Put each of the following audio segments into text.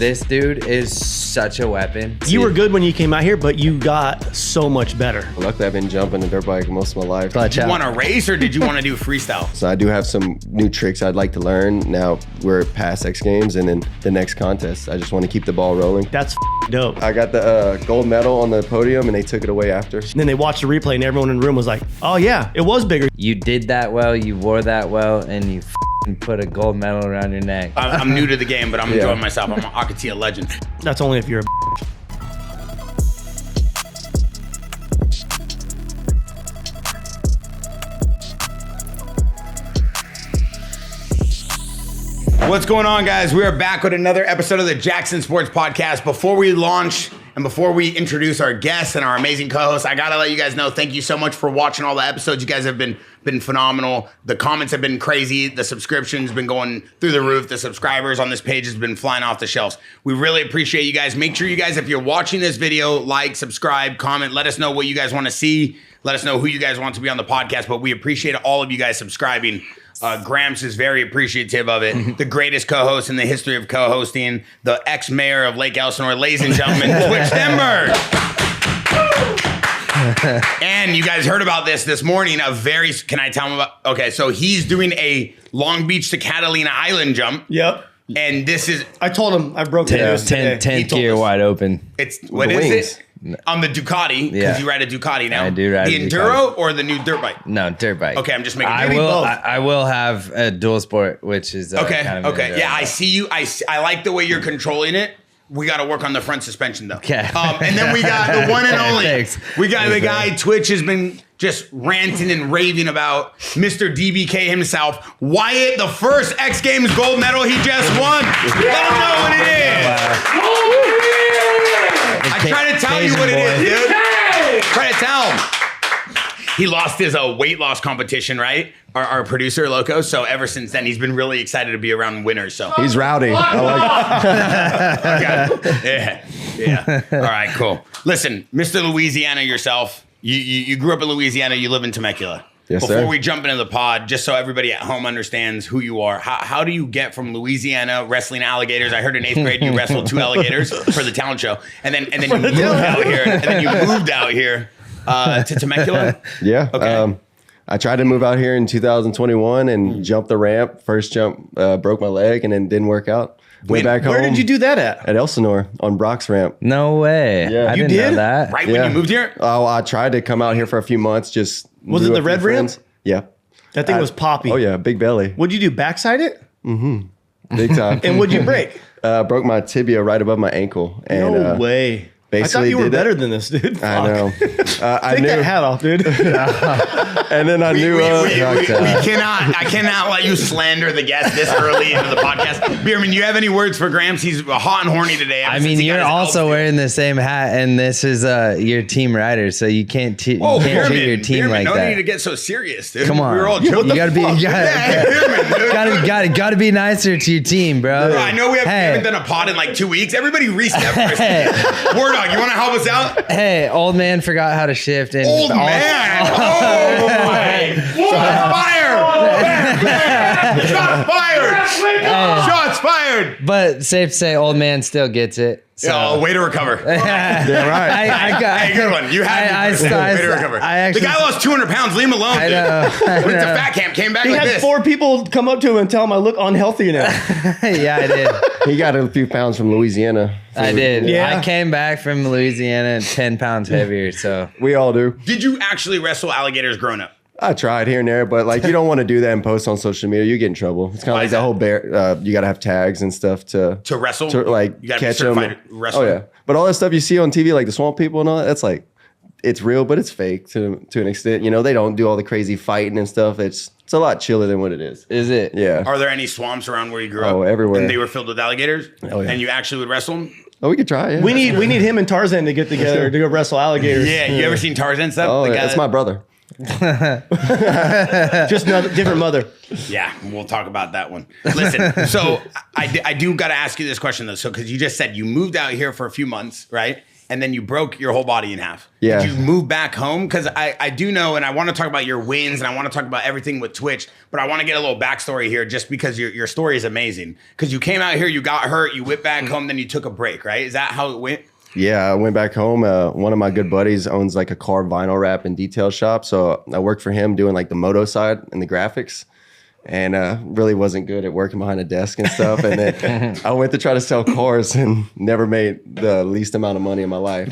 This dude is such a weapon. You were good when you came out here, but you got so much better. Luckily, I've been jumping a dirt bike most of my life. Did you want to race or did you want to do freestyle? So I do have some new tricks I'd like to learn. Now we're past X Games and then the next contest. I just want to keep the ball rolling. That's dope. I got the gold medal on the podium and they took it away after. And then they watched the replay and everyone in the room was like, oh yeah, it was bigger. You did that well, you wore that well, and you put a gold medal around your neck. I'm new to the game, but I'm enjoying myself. I'm an Akatia legend. That's only if you're a What's going on, guys? We are back with another episode of the Jaxxon Sports Podcast. Before we launch and before we introduce our guests and our amazing co-hosts, I gotta let you guys know, thank you so much for watching all the episodes. You guys have been phenomenal. The comments have been crazy. The subscriptions been going through the roof. The subscribers on this page has been flying off the shelves. We really appreciate you guys. Make sure you guys, if you're watching this video, like, subscribe, comment. Let us know what you guys want to see. Let us know who you guys want to be on the podcast. But we appreciate all of you guys subscribing. Gramps is very appreciative of it. The greatest co-host in the history of co-hosting, the ex-mayor of Lake Elsinore, ladies and gentlemen, Twitch Stenberg. And you guys heard about this morning. Can I tell him about? Okay, so he's doing a Long Beach to Catalina Island jump. Yep. And this is. I told him I broke the news today. 10th gear wide open. What is it? On the Ducati, because you ride a Ducati now. I do ride the a Enduro or the new dirt bike? No, dirt bike. Okay, I'm just making. I will have a dual sport, which is okay. Kind of Yeah, I see you. I like the way you're controlling it. We got to work on the front suspension though. Okay. And then we got the one and only. Thanks. We got the guy Twitch has been just ranting and raving about, Mr. DBK himself, Wyatt, the first X Games gold medal he just won. Let him know what it is. I try to tell you what it is, dude. Try to tell him. He lost his weight loss competition, right? Our producer, Loco. So ever since then, he's been really excited to be around winners. So He's rowdy. I like okay. Yeah. All right, cool. Listen, Mr. Louisiana yourself, you grew up in Louisiana, you live in Temecula. Yes, Before sir. we jump into the pod, just so everybody at home understands who you are, how do you get from Louisiana wrestling alligators? I heard in 8th grade you wrestled 2 alligators for the talent show, and then you moved out here, to Temecula. Yeah. Okay. I tried to move out here in 2021 and jumped the ramp. First jump, broke my leg and then didn't work out. Went back home. Where did you do that at? At Elsinore on Brock's ramp. No way. Yeah. I You didn't know did? that. Right when you moved here? Oh, I tried to come out here for a few months. Just Was it knew the a few red ramp? friends. Yeah. That thing was poppy. Oh yeah, big belly, What'd you do? Backside it? big time. And what'd you break? Broke my tibia right above my ankle. And, No way. I thought you were did that- better than this, dude. I know. I Take knew. that hat off, dude. And then I knew. I cannot let you slander the guest this early into the podcast. Beerman, you have any words for Gramps? He's hot and horny today. I mean, you're also wearing the same hat, and this is your team rider, so you can't treat your team like no that. need to get so serious, dude. Come on, we were all you joking. gotta be, Beerman, dude. gotta be nicer to your team, bro. Bro, I know we haven't done a pod in like 2 weeks. Everybody restep first. Word dog, you want to help us out? Hey, old man forgot how to shift. And Old man. Oh my. Shots fired. Shots fired. Shots fired. But safe to say, old man still gets it. So. Way to recover. Yeah, right. I got Hey, good one. You had way to recover. The guy lost 200 pounds. Leave him alone. I know. Went to fat camp, came back He like had this. 4 people come up to him and tell him I look unhealthy now. Yeah, I did. He got a few pounds from Louisiana. I did. Yeah. I came back from Louisiana 10 pounds heavier. So We all do. Did you actually wrestle alligators growing up? I tried here and there, but like you don't want to do that and post on social media. You get in trouble. It's kind of like the whole bear. You got to have tags and stuff to wrestle. to like You gotta be catch them. certified wrestler. Oh yeah, but all that stuff you see on TV, like the swamp people and all that, that's like it's real, but it's fake to an extent. You know, they don't do all the crazy fighting and stuff. It's a lot chiller than what it is. is it? Yeah. Are there any swamps around where you grew up? Oh, everywhere. And they were filled with alligators? Oh, yeah. And you actually would wrestle them? Oh, we could try. Yeah. We need him and Tarzan to get together to go wrestle alligators. Yeah, you ever seen Tarzan stuff? Oh, The yeah, guy that's that- my brother. Just another different mother. Yeah, we'll talk about that one. Listen, so I do got to ask you this question though. So, because you just said you moved out here for a few months, right? and then you broke your whole body in half. Yeah. Did you move back home? Because I do know, and I want to talk about your wins, and I want to talk about everything with Twitch, but I want to get a little backstory here just because your story is amazing. Because you came out here, you got hurt, you went back home, then you took a break, right? Is that how it went? Yeah, I went back home. One of my good buddies owns like a car vinyl wrap and detail shop. So I worked for him doing like the moto side and the graphics. And really wasn't good at working behind a desk and stuff. And then I went to try to sell cars and never made the least amount of money in my life.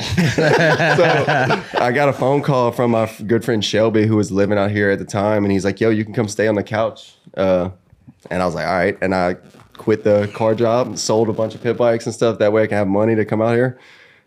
So I got a phone call from my good friend Shelby, who was living out here at the time. And he's like, yo, you can come stay on the couch. And I was like, all right. And I quit the car job and sold a bunch of pit bikes and stuff. That way I can have money to come out here.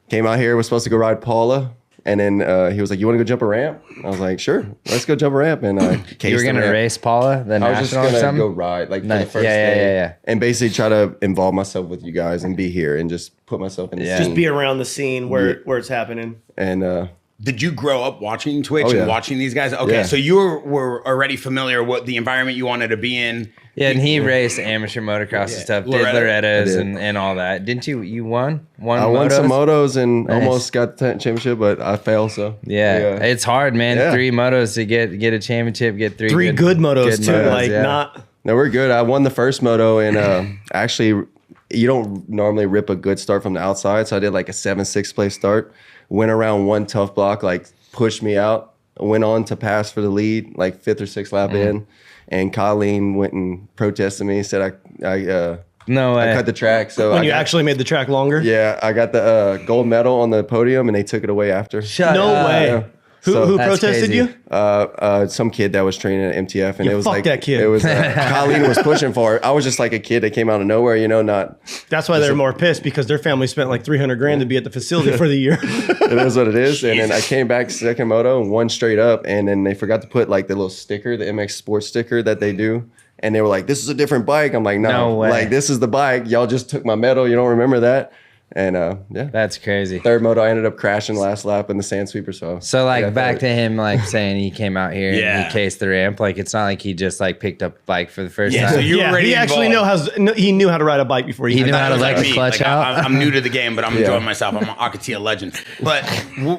Came out here, was supposed to go ride Paula. And then he was like, you want to go jump a ramp? I was like, sure, let's go jump a ramp. And you were going to race Paula, the I was just national or going to something? go ride like for Nice. the first Yeah. day. And basically try to involve myself with you guys and be here and just put myself in the scene. Just be around the scene where it's happening. And did you grow up watching Twitch yeah. and watching these guys? Okay, Yeah. so you were already familiar with the environment you wanted to be in. Yeah, and he raced amateur motocross and stuff, did Loretta. Lorettas I did. and all that. Didn't you? You won? I won some motos? motos and Nice. almost got the championship, but I failed. So Yeah, it's hard, man. Yeah. 3 motos to get a championship, get three Good motos too. motos, Like yeah. not. No, we're good. I won the first moto, and actually, you don't normally rip a good start from the outside. So I did like a 7-6 place start. Went around one tough block, like pushed me out. Went on to pass for the lead, like 5th or 6th lap in. And Colleen went and protested me. Said I No way. I cut the track. So When I you got, actually made the track longer? yeah, I got the gold medal on the podium, and they took it away after. Shut No up. way. Yeah. Who So- That's protested crazy. you? Some kid that was training at MTF, and Yeah, it was fuck like that kid. It was Colleen was pushing for it. I was just like a kid that came out of nowhere, not. That's why they're more pissed because their family spent like $300,000 to be at the facility for the year. It is what it is. And then I came back second moto and won straight up, and then they forgot to put like the little sticker, the MX Sports sticker that they do. And they were like, "This is a different bike." I'm like, "No, No way. like this is the bike. Y'all just took my medal. You don't remember that?" And yeah, That's crazy. third moto, I ended up crashing last lap in the sand sweeper. So like yeah, back to him like saying he came out here Yeah. and he cased the ramp. Like it's not like he just like picked up a bike for the first Yeah, time. so you were already he actually involved. he knew how to ride a bike before he He knew how to Like let the me. clutch Like, out. I'm new to the game, but I'm Yeah. enjoying myself. I'm an Akatia legend. But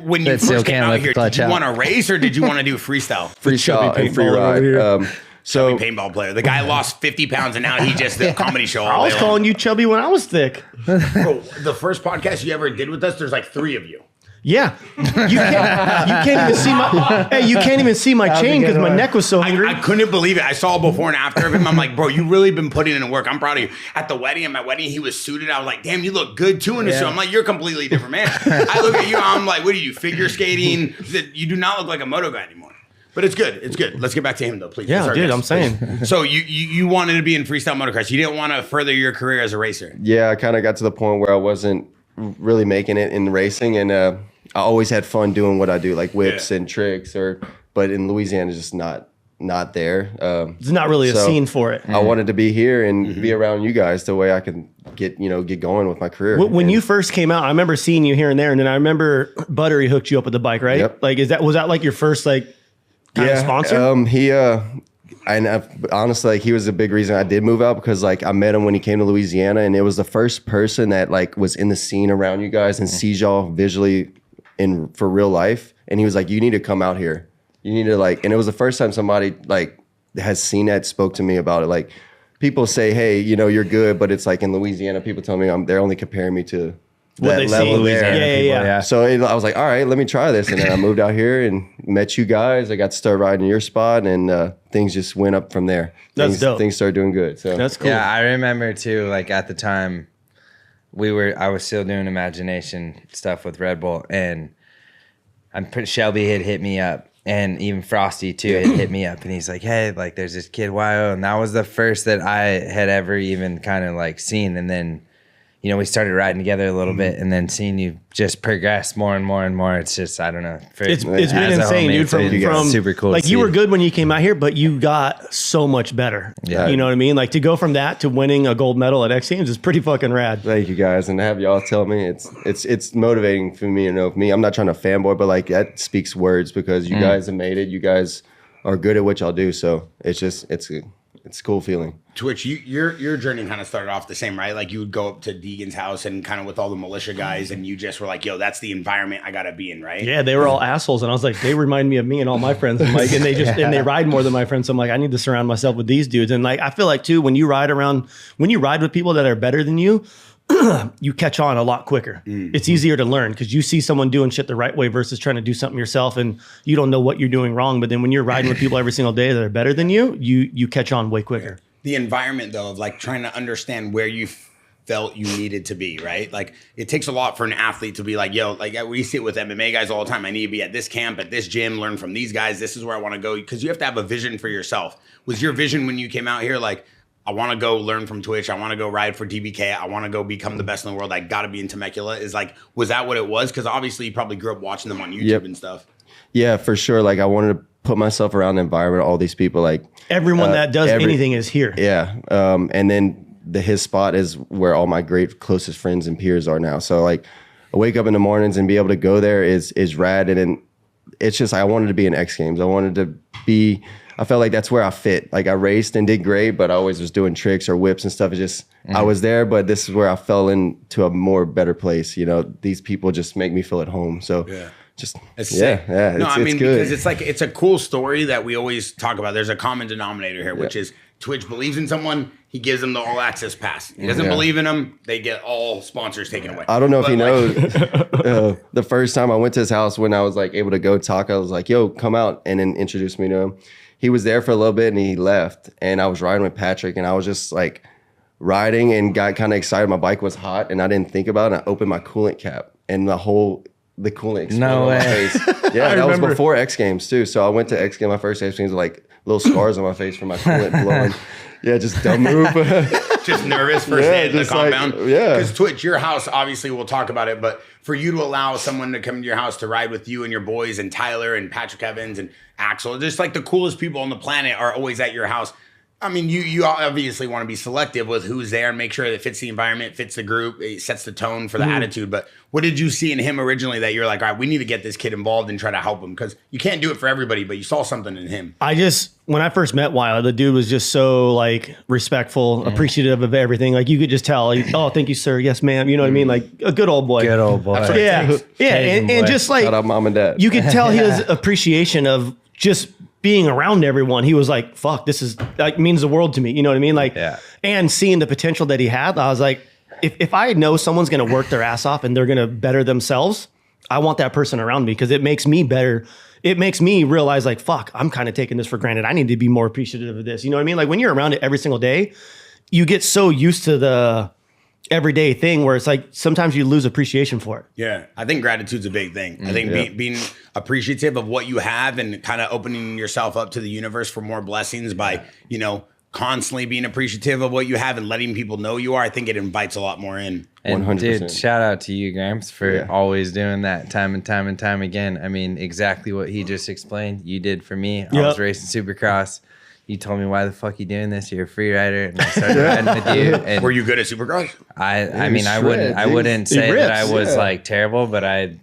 when you But still first came can't out let the here, clutch did you out. want to race or did you want to do freestyle? free shot and free paintball over ride. here. So Paintball player. The guy lost 50 pounds and now he just did a comedy show. I was calling you chubby when I was thick. Bro, the first podcast you ever did with us, there's like 3 of you. Yeah, you can't even see my. Hey, you can't even see my chain because my neck was so hungry. I couldn't believe it. I saw a before and after of him. I'm like, bro, you really been putting in work. I'm proud of you. At the wedding, he was suited. I was like, damn, you look good too in the show. I'm like, you're a completely different man. I look at you, I'm like, what are you, figure skating? You do not look like a moto guy anymore. But it's good. It's good. Let's get back to him though, please. Yeah, It's our dude, guest. I'm saying. So you wanted to be in freestyle motocross. You didn't want to further your career as a racer. yeah, I kind of got to the point where I wasn't really making it in racing, and I always had fun doing what I do, like whips Yeah. and tricks. But in Louisiana, it's just not there. There's not really a So, scene for it. I wanted to be here and Mm-hmm. be around you guys the way I can get going with my career. When And you first came out, I remember seeing you here and there, and then I remember Buttery hooked you up with the bike, right? Yep. Like, was that like your first kind of sponsor? He honestly, like, he was a big reason I did move out because like I met him when he came to Louisiana, and it was the first person that like was in the scene around you guys and sees y'all visually for real life. And he was like, "You need to come out here. You need to like." And it was the first time somebody like has seen that, spoke to me about it. Like people say, "Hey, you're good," but it's like in Louisiana, people tell me they're only comparing me to What that they see. level there. Yeah. So I was like, all right, let me try this. And then I moved out here and met you guys. I got to start riding your spot, and things just went up from there. That's dope. Things started doing good. So That's cool. Yeah, I remember too, like at the time I was still doing imagination stuff with Red Bull, and I'm pretty Shelby had hit me up, and even Frosty too had hit me up, and he's like, "Hey, like there's this kid Wyo," and that was the first that I had ever even kind of like seen. And then we started riding together a little bit, and then seeing you just progress more and more and more. It's just, I don't know. It's been as a insane, homie, dude. it's From super cool. Like to you see. were good when you came out here, but you got so much better. Yeah. You know what I mean? Like to go from that to winning a gold medal at X Games is pretty fucking rad. thank you guys, and to have y'all tell me it's motivating for me to know me. I'm not trying to fanboy, but like that speaks words because you guys have made it. You guys are good at what y'all do, so it's it's a cool feeling. Twitch, your journey kind of started off the same, right? Like you would go up to Deegan's house and kind of with all the militia guys, and you just were like, "Yo, that's the environment I gotta be in," right? Yeah, they were all assholes, and I was like, they remind me of me and all my friends. I'm like, and they ride more than my friends. So I'm like, I need to surround myself with these dudes. And like, I feel like too, when you ride with people that are better than you, you catch on a lot quicker. It's easier to learn because you see someone doing shit the right way versus trying to do something yourself, and you don't know what you're doing wrong. But then when you're riding with people every single day that are better than you, you catch on way quicker. The environment though of like trying to understand where you felt you needed to be, right? Like it takes a lot for an athlete to be like, yo, like we see it with MMA guys all the time. I need to be at this camp, at this gym, learn from these guys. This is where I want to go, because you have to have a vision for yourself. Was your vision when you came out here like, I want to go learn from Twitch, I want to go ride for DBK, I want to go become the best in the world, I got to be in Temecula? Is like, was that what it was? Because obviously you probably grew up watching them on YouTube and stuff. Yeah, for sure. Like I wanted to put myself around the environment, all these people, like everyone that does anything is here. Yeah. And then his spot is where all my great closest friends and peers are now. So like I wake up in the mornings and be able to go there is rad. And then it's just, I wanted to be in X Games. I felt like that's where I fit. Like I raced and did great, but I always was doing tricks or whips and stuff. It's just, I was there, but this is where I fell into a more better place. You know, these people just make me feel at home. So just, it's sick. Yeah. No, I mean, good. because it's like, it's a cool story that we always talk about. There's a common denominator here, which is Twitch believes in someone, he gives them the all access pass. He doesn't believe in them, they get all sponsors taken away. I don't know if you know, the first time I went to his house when I was like able to go talk, I was like, yo, come out, and then introduced me to him. He was there for a little bit and he left, and I was riding with Patrick, and I was just like riding and got kind of excited. My bike was hot and I didn't think about it. I opened my coolant cap and the coolant exploded on my face. Yeah, that was before X Games too. So I went to X Games, my first X Games, with like little scars on my face from my coolant blowing. Yeah, just dumb move. Just nervous first day at the compound. Yeah. Because Twitch, your house, obviously we'll talk about it, but for you to allow someone to come to your house to ride with you and your boys and Tyler and Patrick Evans and Axel, just like the coolest people on the planet are always at your house. I mean, you obviously want to be selective with who's there and make sure that it fits the environment, fits the group, it sets the tone for the attitude. But what did you see in him originally that you're like, all right, we need to get this kid involved and try to help him? Because you can't do it for everybody, but you saw something in him. When I first met Wyatt, the dude was just so like respectful, appreciative of everything. Like you could just tell, oh, thank you, sir. Yes, ma'am. You know what I mean? Like a good old boy. Good old boy. Yeah. And just like, shout out mom and dad. You could tell his appreciation of just being around everyone. He was like, fuck, this is like means the world to me. You know what I mean? Like, and seeing the potential that he had, I was like, if I know someone's going to work their ass off and they're going to better themselves, I want that person around me because it makes me better. It makes me realize like, fuck, I'm kind of taking this for granted. I need to be more appreciative of this. You know what I mean? Like when you're around it every single day, you get so used to the everyday thing where it's like sometimes you lose appreciation for it. Yeah, I think gratitude's a big thing. I think being appreciative of what you have and kind of opening yourself up to the universe for more blessings by, you know, constantly being appreciative of what you have and letting people know you are, I think it invites a lot more in. And 100%. dude, shout out to you, Gramps, for always doing that time and time and time again. I mean, exactly what he just explained, you did for me. I was racing Supercross. You told me, why the fuck you doing this? You're a free rider. And I started riding with you. And were you good at Supercross? I mean, I wouldn't say that I was like terrible, but I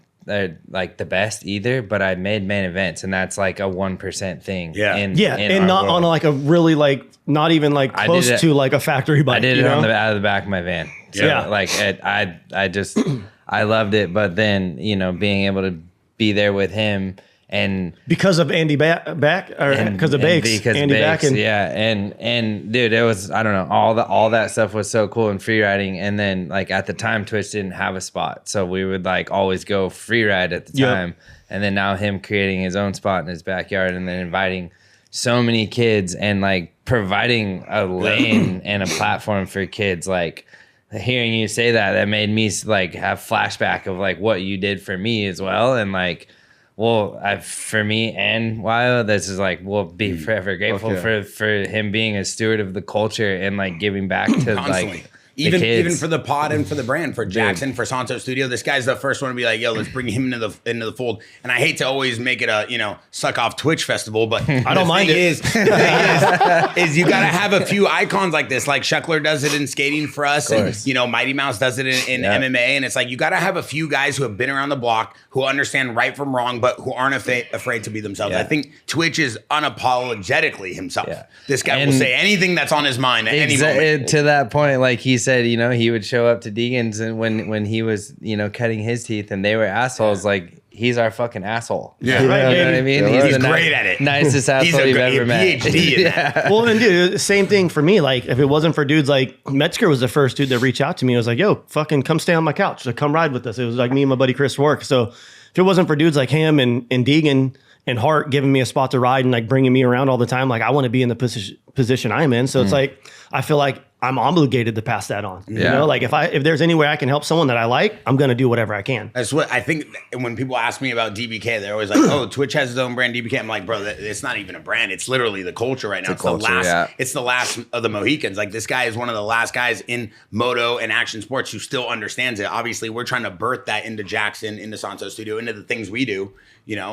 like the best either, but I made main events, and that's like a 1% thing. Yeah. And not on like a really like, not even like close to like a factory bike. I did it out of the back of my van. So like I loved it. But then, you know, being able to be there with him, and because of Andy Back or because of Bakes, Andy Back, and dude, it was, I don't know, all that stuff was so cool in free riding. And then like at the time, Twitch didn't have a spot, so we would like always go free ride at the time. And then now him creating his own spot in his backyard, and then inviting so many kids and like providing a lane and a platform for kids. Like hearing you say that made me like have flashback of like what you did for me as well, and like. Well, for me and Wyatt, this is like, we'll be forever grateful for him being a steward of the culture and like giving back to like Even for the pod and for the brand, for Jaxxon, for Santo Studio, this guy's the first one to be like, yo, let's bring him into the fold. And I hate to always make it a, suck off Twitch festival, but I don't mind it. The thing is you got to have a few icons like this. Like Sheckler does it in skating for us. And, Mighty Mouse does it in MMA. And it's like, you got to have a few guys who have been around the block, who understand right from wrong, but who aren't afraid to be themselves. I think Twitch is unapologetically himself. This guy will say anything that's on his mind at any moment. To that point, like he said, he would show up to Deegan's and when he was, cutting his teeth and they were assholes, like he's our fucking asshole. Yeah. You know what I mean? He's great at it. Nicest asshole you've ever met. PhD in that. Well, and dude, same thing for me. Like if it wasn't for dudes like Metzger was the first dude that reached out to me. I was like, yo, fucking come stay on my couch. Like, come ride with us. It was like me and my buddy Chris Rourke. So if it wasn't for dudes like him and Deegan and Hart giving me a spot to ride and like bringing me around all the time, like I want to be in the position I'm in. So it's like, I feel like I'm obligated to pass that on. Like if there's any way I can help someone that I like, I'm going to do whatever I can. That's what I think. When people ask me about DBK, they're always like, oh, Twitch has its own brand, DBK. I'm like, bro, it's not even a brand. It's literally the culture right now. It's the last of the Mohicans. Like this guy is one of the last guys in moto and action sports who still understands it. Obviously, we're trying to birth that into Jaxxon, into Santo Studio, into the things we do,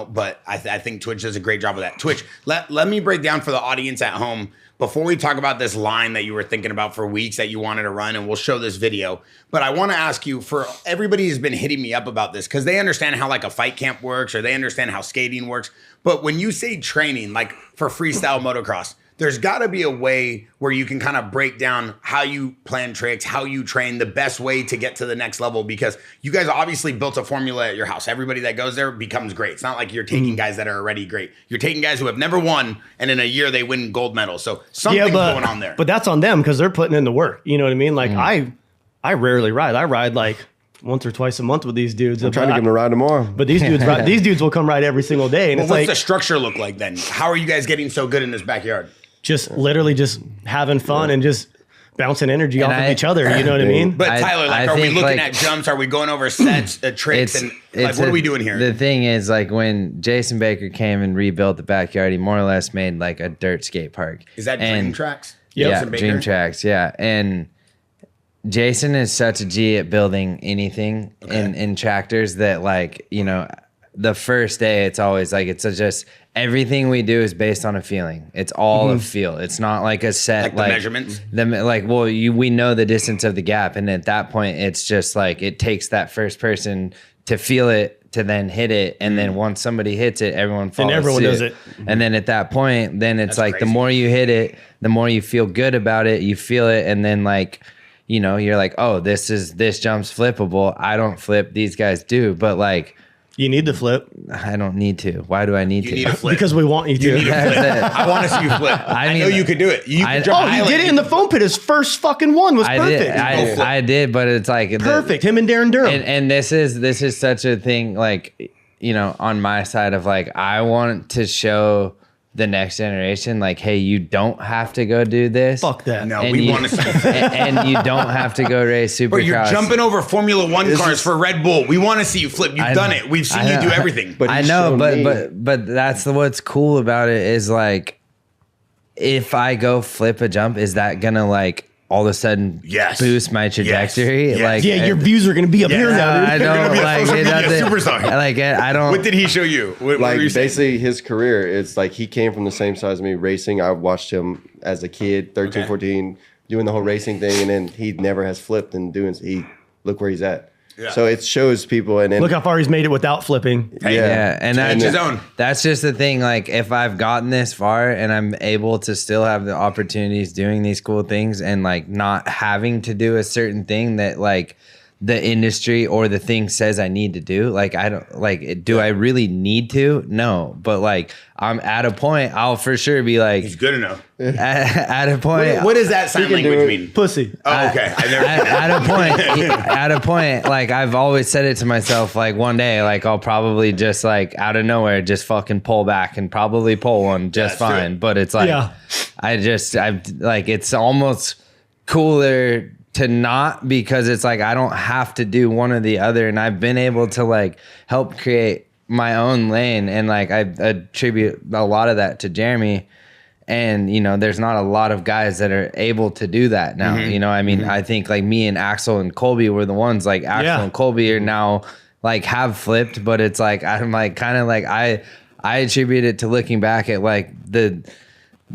but I think Twitch does a great job of that. Twitch, let me break down for the audience at home, before we talk about this line that you were thinking about for weeks that you wanted to run, and we'll show this video. But I want to ask you, for everybody who's been hitting me up about this, because they understand how like a fight camp works, or they understand how skating works. But when you say training, like for freestyle motocross, there's got to be a way where you can kind of break down how you plan tricks, how you train, the best way to get to the next level, because you guys obviously built a formula at your house. Everybody that goes there becomes great. It's not like you're taking guys that are already great. You're taking guys who have never won, and in a year they win gold medals. So something's going on there. But that's on them because they're putting in the work. You know what I mean? Like I rarely ride. I ride like once or twice a month with these dudes. I'm trying to give them a ride tomorrow. But these dudes will come ride every single day. And what's the structure look like then? How are you guys getting so good in this backyard? Just literally just having fun and just bouncing energy off of each other. You know what I mean? But Tyler, are we looking at jumps? Are we going over sets, tricks? And what are we doing here? The thing is, like when Jason Baker came and rebuilt the backyard, he more or less made like a dirt skate park. Is that Dream Tracks? Yeah, Dream Tracks. Yeah. And Jason is such a G at building anything in tractors that the first day it's always like, it's just everything we do is based on a feeling. It's all a feel. It's not like a set, like the measurements. We know the distance of the gap, and at that point, it's just like it takes that first person to feel it to then hit it, and then once somebody hits it, everyone follows. And everyone does it. And then at that point, then it's like crazy. The more you hit it, the more you feel good about it. You feel it, and then you're like, oh, this jump's flippable. I don't flip. These guys do, but you need to flip. I don't need to. Why do I need to? You need to flip. Because we want you to. You need to flip. I want to see you flip. I know you could do it. You did it in the foam pit. His first fucking one was perfect. I did, but it's like perfect. Him and Darren Durham. And this is such a thing, on my side of I want to show the next generation, hey, you don't have to go do this. Fuck that. No, we want to see and you don't have to go race Supercross. But you're jumping over Formula One cars for Red Bull. We want to see you flip. You've done it. We've seen you do everything. But I know, but that's what's cool about it is if I go flip a jump, is that gonna all of a sudden boost my trajectory? Yes. Your views are gonna be up here now, dude. I don't superstar. I don't. What did he show you? What were you basically his career, it's he came from the same size as me racing. I watched him as a kid, 13, 14, doing the whole racing thing, and then he never has flipped and look where he's at. Yeah. So it shows people, and then look how far he's made it without flipping. And his own. That's just the thing. If I've gotten this far and I'm able to still have the opportunities doing these cool things and not having to do a certain thing that the industry or the thing says I need to do. I don't do I really need to? No, but I'm at a point. I'll for sure be he's good enough. At a point. What does that sign language mean? Pussy. Oh, okay. At a point, I've always said it to myself. One day, I'll probably just out of nowhere just fucking pull back and probably pull one just fine. True. But it's it's almost cooler to not, because it's I don't have to do one or the other, and I've been able to help create my own lane, and I attribute a lot of that to Jeremy, And, you know, there's not a lot of guys that are able to do that now. You know, I mean, I think like me and Axel and Colby were the ones, like Axel and Colby are now like have flipped, but it's like, I'm like kind of like, I attribute it to looking back at like the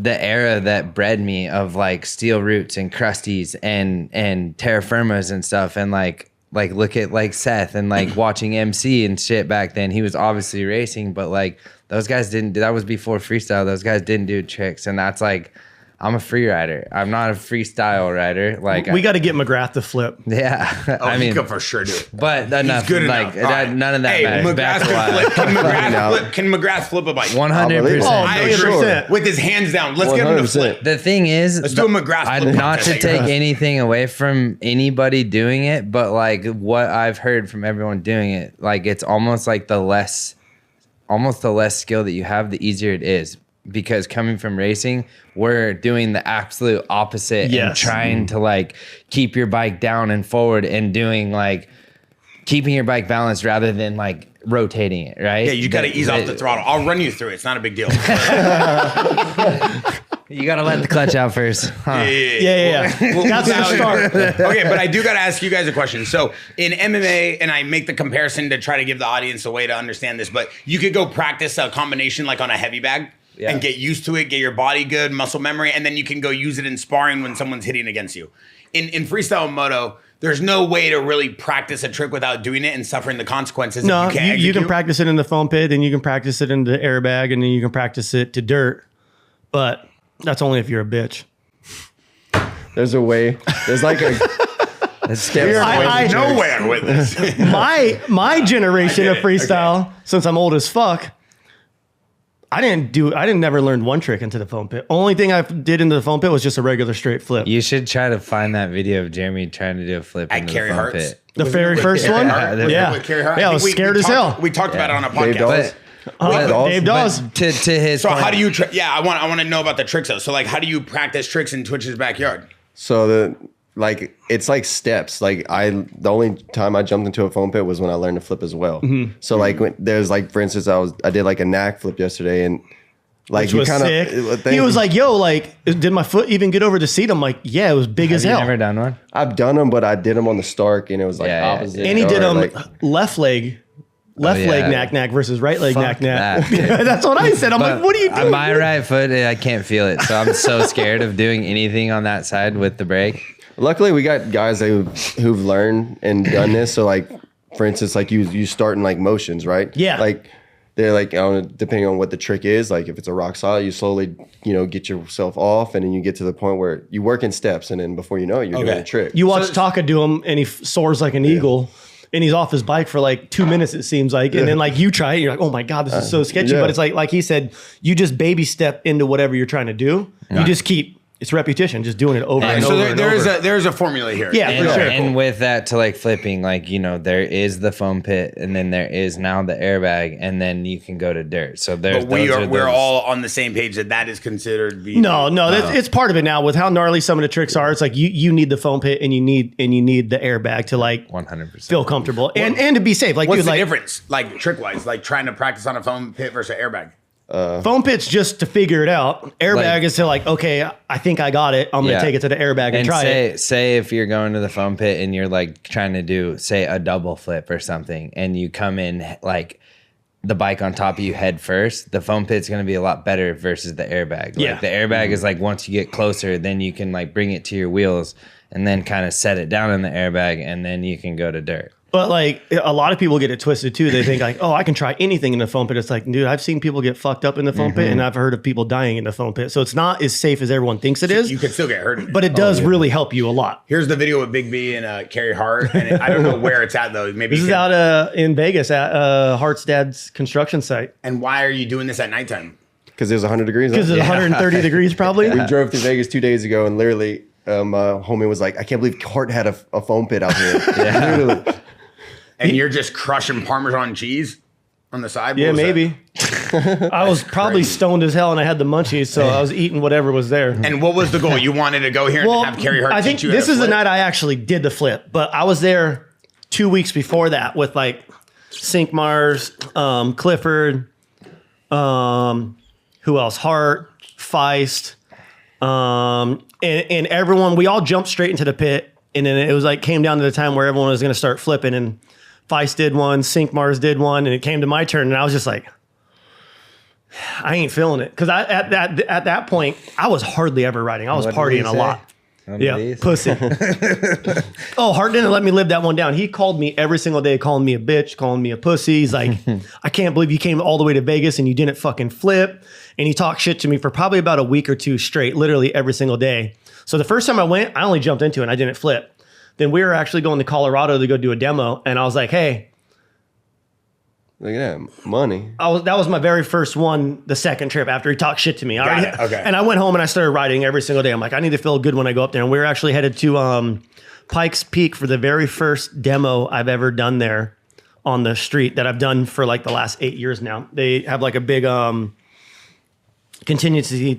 era that bred me of like steel roots and crusties and terra firmas and stuff. And like look at like Seth and like watching MC and shit back then. He was obviously racing, but like those guys didn't. That was before freestyle. Those guys didn't do tricks, and that's like, I'm a free rider. I'm not a freestyle rider. Like we got to get McGrath to flip. Yeah, I mean, he could for sure do it. But enough. Good like enough. Right. None of that matters. McGrath can McGrath flip a bike? 100%. I agree. With his hands down. Let's get him to flip. The thing is, let's do a McGrath flip. Not to take anything away from anybody doing it, but like what I've heard from everyone doing it, like it's almost like the less skill that you have, the easier it is. Because coming from racing, we're doing the absolute opposite and trying to like keep your bike down and forward and doing like keeping your bike balanced rather than like rotating it, right? Yeah, you got to ease off the throttle. I'll run you through it. It's not a big deal. You got to let the clutch out first. Huh? Yeah. That's the start. Okay, but I do got to ask you guys a question. So in MMA, and I make the comparison to try to give the audience a way to understand this, but you could go practice a combination like on a heavy bag. Yeah. And get used to it, get your body good, muscle memory, and then you can go use it in sparring when someone's hitting against you. In freestyle moto, there's no way to really practice a trick without doing it and suffering the consequences. No, you can practice it in the foam pit, and you can practice it in the airbag, and then you can practice it to dirt. But that's only if you're a bitch. There's a way. There's like a nowhere with this. my generation of freestyle, since I'm old as fuck, I never learned one trick into the foam pit. Only thing I did into the foam pit was just a regular straight flip. You should try to find that video of Jeremy trying to do a flip into the foam pit. The very first one? Yeah. I was scared as hell. We talked about it on a podcast. Dave Dawes. To his point. How do you I want to know about the tricks though. So like how do you practice tricks in Twitch's backyard? So it's like steps. Like the only time I jumped into a foam pit was when I learned to flip as well. Mm-hmm. So like there's like, for instance, I did like a knack flip yesterday, and like which was sick. He was like, "Yo, like, did my foot even get over the seat?" I'm like, "Yeah, it was big as hell." Have you never done one? I've done them, but I did them on the Stark, and it was like opposite. And he did them left leg knack versus right leg knack. That's what I said. I'm like, what are you doing? My right foot, I can't feel it, so I'm so scared of doing anything on that side with the brake. Luckily, we got guys who've learned and done this. So, like, for instance, like you start in like motions, right? Yeah. Like they're like, depending on what the trick is, like if it's a rock solid, you slowly, get yourself off, and then you get to the point where you work in steps, and then before you know it, you're doing a trick. You watch Taka do him, and he soars like an eagle, and he's off his bike for like 2 minutes, it seems like, and then like you try it, you're like, oh my god, this is so sketchy. But it's like he said, you just baby step into whatever you're trying to do. Yeah. You just keep. It's repetition, just doing it over and over. So there's a formula here. Yeah, for sure. And with that, to like flipping, like, there is the foam pit, and then there is now the airbag, and then you can go to dirt. So there's. But we're all on the same page that is considered. No, it's part of it now. With how gnarly some of the tricks are, it's like you need the foam pit, and you need the airbag to like 100% feel comfortable and to be safe. Like, what's the difference? Like trick wise, like trying to practice on a foam pit versus an airbag. Foam pit's just to figure it out. Airbag is to like, okay, I think I got it. I'm going to take it to the airbag and try it. Say if you're going to the foam pit and you're like trying to do, say, a double flip or something, and you come in like the bike on top of you head first, the foam pit's going to be a lot better versus the airbag. Like the airbag is like, once you get closer, then you can like bring it to your wheels and then kind of set it down in the airbag, and then you can go to dirt. But like a lot of people get it twisted too. They think like, oh, I can try anything in the foam pit. It's like, dude, I've seen people get fucked up in the foam pit, and I've heard of people dying in the foam pit. So it's not as safe as everyone thinks it is. You can still get hurt in it. But it does really help you a lot. Here's the video with Big B and Carrie Hart. And I don't know where it's at though. Maybe this is out in Vegas at Hart's dad's construction site. And why are you doing this at nighttime? Because it was 100 degrees. Because it's 130 degrees probably. We drove through Vegas 2 days ago, and literally my homie was like, I can't believe Hart had a foam pit out here. Literally. And you're just crushing Parmesan cheese on the side? Yeah, maybe. I was probably stoned as hell, and I had the munchies, so I was eating whatever was there. And what was the goal? You wanted to go here and have Carrie Hart I think this is the night I actually did the flip, but I was there 2 weeks before that with like Sink Mars, Clifford, who else? Hart, Feist, and everyone, we all jumped straight into the pit. And then it was like, came down to the time where everyone was going to start flipping, and Feist did one, Sink Mars did one, and it came to my turn, and I was just like, I ain't feeling it. Because at that point, I was hardly ever riding. I was partying a lot. Yeah, pussy. Oh, Hart didn't let me live that one down. He called me every single day, calling me a bitch, calling me a pussy. He's like, I can't believe you came all the way to Vegas and you didn't fucking flip. And he talked shit to me for probably about a week or two straight, literally every single day. So the first time I went, I only jumped into it and I didn't flip. Then we were actually going to Colorado to go do a demo. And I was like, hey, look at that money. That was my very first one, the second trip after he talked shit to me. Okay. And I went home and I started riding every single day. I'm like, I need to feel good when I go up there. And we were actually headed to Pikes Peak for the very first demo I've ever done there on the street that I've done for like the last 8 years now. They have like a big contingency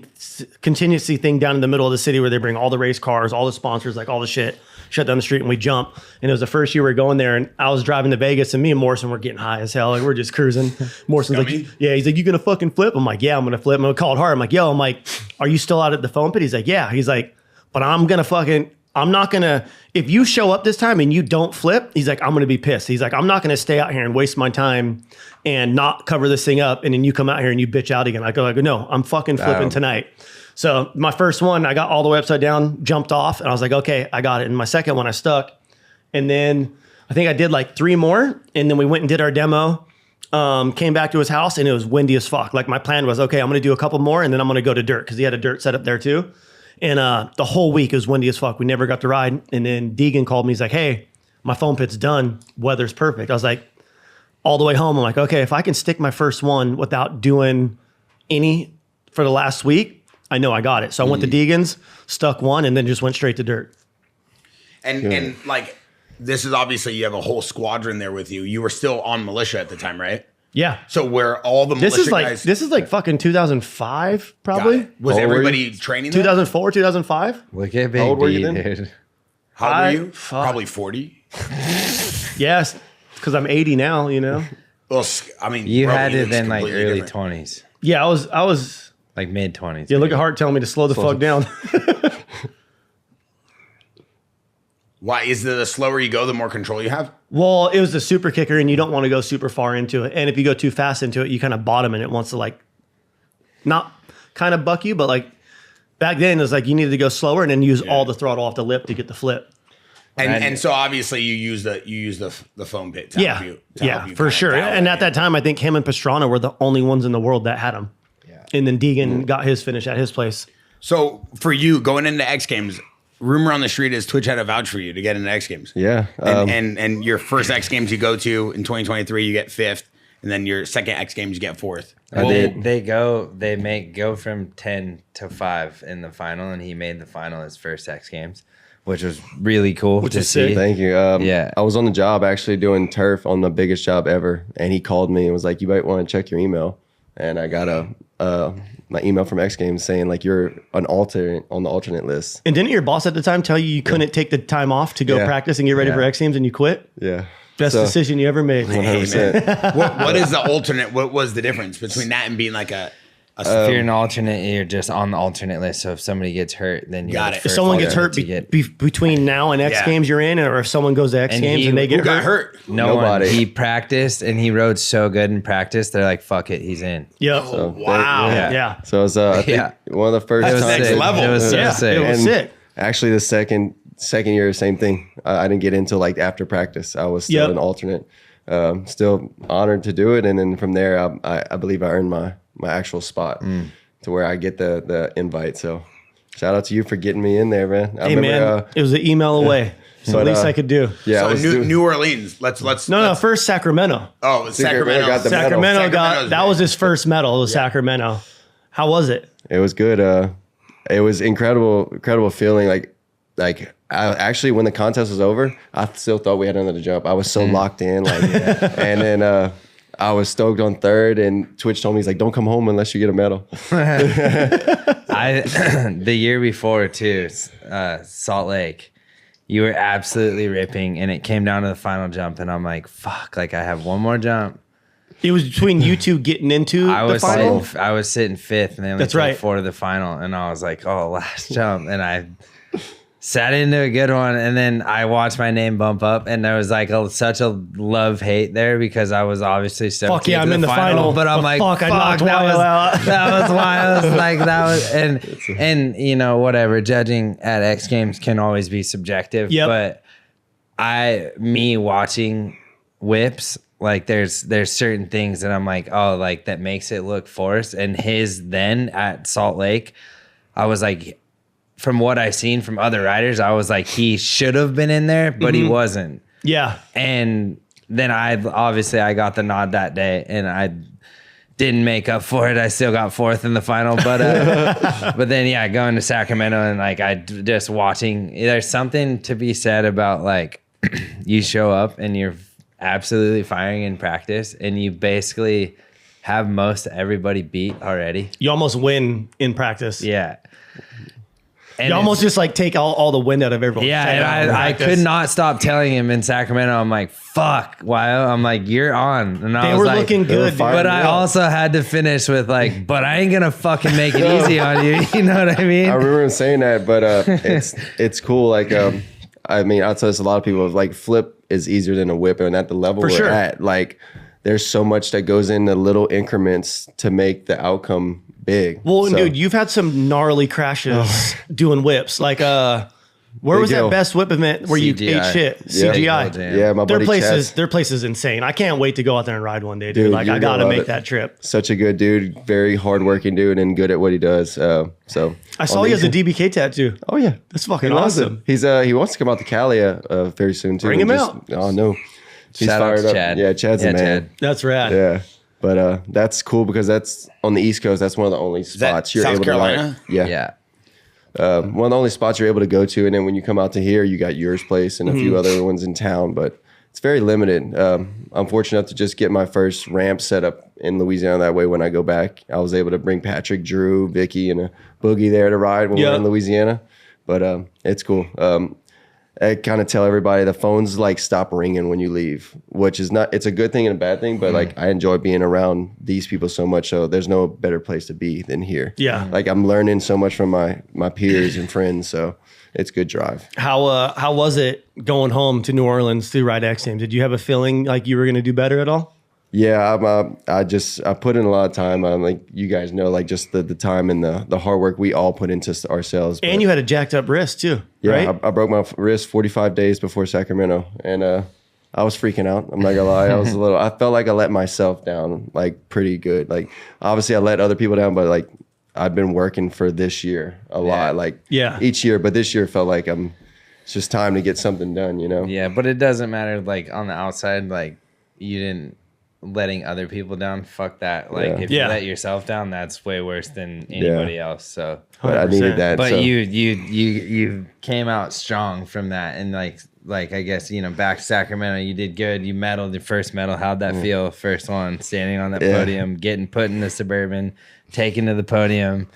thing down in the middle of the city where they bring all the race cars, all the sponsors, like all the shit, shut down the street, and we jump. And it was the first year we were going there, and I was driving to Vegas, and me and Morrison were getting high as hell. Like, we're just cruising. Morrison's like, yeah, he's like, you gonna fucking flip? I'm like, yeah, I'm gonna flip. I'm gonna call it hard. I'm like, yo, are you still out at the foam pit? He's like, yeah. He's like, but I'm not gonna, if you show up this time and you don't flip, he's like, I'm gonna be pissed. He's like, I'm not gonna stay out here and waste my time and not cover this thing up, and then you come out here and you bitch out again. I go, no, I'm fucking flipping tonight. So my first one, I got all the way upside down, jumped off, and I was like, okay, I got it. And my second one, I stuck. And then I think I did like 3 more, and then we went and did our demo, came back to his house, and it was windy as fuck. Like, my plan was, okay, I'm going to do a couple more, and then I'm going to go to dirt, because he had a dirt set up there too. And the whole week it was windy as fuck. We never got to ride. And then Deegan called me. He's like, hey, my foam pit's done. Weather's perfect. I was like, all the way home, I'm like, okay, if I can stick my first one without doing any for the last week, I know I got it. So I went to Deegan's, stuck one, and then just went straight to dirt. And like, this is obviously, you have a whole squadron there with you. You were still on militia at the time, right? Yeah. So where all the militia guys... This is like fucking 2005, probably. Was everybody training there? 2004, 2005. Look at Big How old were you D, then? dude. How old were you? Fuck. Probably 40. Yes, because I'm 80 now, you know? Well, I mean... You bro, had he it looks in like completely early different. 20s, Yeah, I was... like mid 20s. Yeah, look at Hart telling me to slow the fuck down. Why? Is the slower you go, the more control you have? Well, it was the super kicker, and you don't want to go super far into it. And if you go too fast into it, you kind of bottom, and it wants to like, not kind of buck you, but like back then it was like you needed to go slower and then use all the throttle off the lip to get the flip. And so obviously you use the foam pit to help you. To help you for kinda sure. dial And it at in. that time, I think him and Pastrana were the only ones in the world that had them. Yeah. And then Deegan got his finish at his place. So for you going into X Games, rumor on the street is Twitch had a vouch for you to get into X Games. Yeah. And your first X Games you go to in 2023, you get 5th, and then your second X Games you get 4th. They go from 10 to 5 in the final, and he made the final his first X Games, which was really cool to see. Thank you. Yeah. I was on the job actually doing turf on the biggest job ever, and he called me and was like, "You might want to check your email." And I got my email from X Games saying like you're an alternate on the alternate list. And didn't your boss at the time tell you couldn't take the time off to go practice and get ready for X Games, and you quit? Yeah. Best decision you ever made. 100%. What is the alternate? What was the difference between that and being like a if you're an alternate, you're just on the alternate list. So if somebody gets hurt, then you Got it. If someone gets hurt between now and X Games you're in, or if someone goes to X Games and they get hurt. Nobody. He practiced and he rode so good in practice. They're like, fuck it, he's in. Yep. Oh, wow. Yeah. So it was I think one of the first That's times. next level. It was so sick. It was sick. Actually, the second year, same thing. I didn't get into like after practice. I was still an alternate. Still honored to do it, and then from there, I believe I earned my actual spot to where I get the invite. So shout out to you for getting me in there, man. Hey man, it was an email away. So at least I could do. Yeah. So New Orleans. Let's No, first Sacramento. Oh, Sacramento got the medal. Sacramento got Sacramento's that big. was his first medal. It was Sacramento. How was it? It was good. It was incredible feeling. Like I actually, when the contest was over, I still thought we had another jump. I was so locked in, like, and then I was stoked on third. And Twitch told me, he's like, "Don't come home unless you get a medal." The year before too, Salt Lake, you were absolutely ripping, and it came down to the final jump, and I'm like, fuck, like I have one more jump. It was between you two getting into the final? I was sitting fifth, and they only That's right. 4 to the final, and I was like, oh, last jump, and I sat into a good one, and then I watched my name bump up, and there was like such a love-hate there because I was obviously so fuck yeah, I'm in the final, but I'm like, fuck, I knocked Wyatt out. that was why I was like, that was, and you know, whatever, judging at X Games can always be subjective, but me watching whips, like there's certain things that I'm like, oh, like that makes it look forced, and his then at Salt Lake, I was like, from what I seen from other riders, I was like, he should have been in there, but he wasn't. Yeah. And then I got the nod that day, and I didn't make up for it. I still got 4th in the final, but but then going to Sacramento and like just watching. There's something to be said about like you show up and you're absolutely firing in practice, and you basically have most everybody beat already. You almost win in practice. Yeah. And you almost just like take all the wind out of everyone. Yeah, and I could not stop telling him in Sacramento, I'm like, fuck, Wyatt. I'm like, you're on. And I they was were like, looking good. But I also had to finish with like, but I ain't gonna fucking make it easy on you. You know what I mean? I remember him saying that, but it's cool. Like, I mean, I'll tell this a lot of people, like flip is easier than a whip, and at the level we're at, like there's so much that goes into little increments to make the outcome big. Well, dude, you've had some gnarly crashes doing whips. Like, where was that best whip event where you ate shit? CGI. Yeah, my buddy Chaz. Their place is insane. I can't wait to go out there and ride one day, dude. Like, I gotta make that trip. Such a good dude, very hardworking dude, and good at what he does. So I saw he has a DBK tattoo. Oh yeah, that's fucking awesome. He's he wants to come out to Cali very soon too. Bring him out. Oh no, he's fired up. Chad. Yeah, Chad's a man. That's rad. Yeah. But that's cool because that's on the East Coast. That's one of the only spots you're South able Carolina? to like. Yeah. One of the only spots you're able to go to. And then when you come out to here, you got yours place and a few other ones in town. But it's very limited. I'm fortunate enough to just get my first ramp set up in Louisiana. That way, when I go back, I was able to bring Patrick, Drew, Vicky, and a Boogie there to ride when we're in Louisiana. But it's cool. I kind of tell everybody the phones like stop ringing when you leave, which is not, it's a good thing and a bad thing, but like I enjoy being around these people so much. So there's no better place to be than here. Yeah. Like I'm learning so much from my peers and friends. So it's good drive. How was it going home to New Orleans to ride X Games? Did you have a feeling like you were going to do better at all? Yeah, I put in a lot of time. Like you guys know, like just the time and the hard work we all put into ourselves. And you had a jacked up wrist too, right? I broke my wrist 45 days before Sacramento, and I was freaking out. I'm not gonna lie, I felt like I let myself down, like pretty good. Like obviously I let other people down, but like I've been working for this year a lot, like each year. But this year felt like it's just time to get something done, you know? Yeah, but it doesn't matter. Like on the outside, like you didn't. Letting other people down, fuck that. Like if you let yourself down, that's way worse than anybody else. So but I needed that. But you came out strong from that, and like I guess back to Sacramento, you did good. You medaled your first medal. How'd that feel? First one, standing on that podium, getting put in the Suburban, taken to the podium.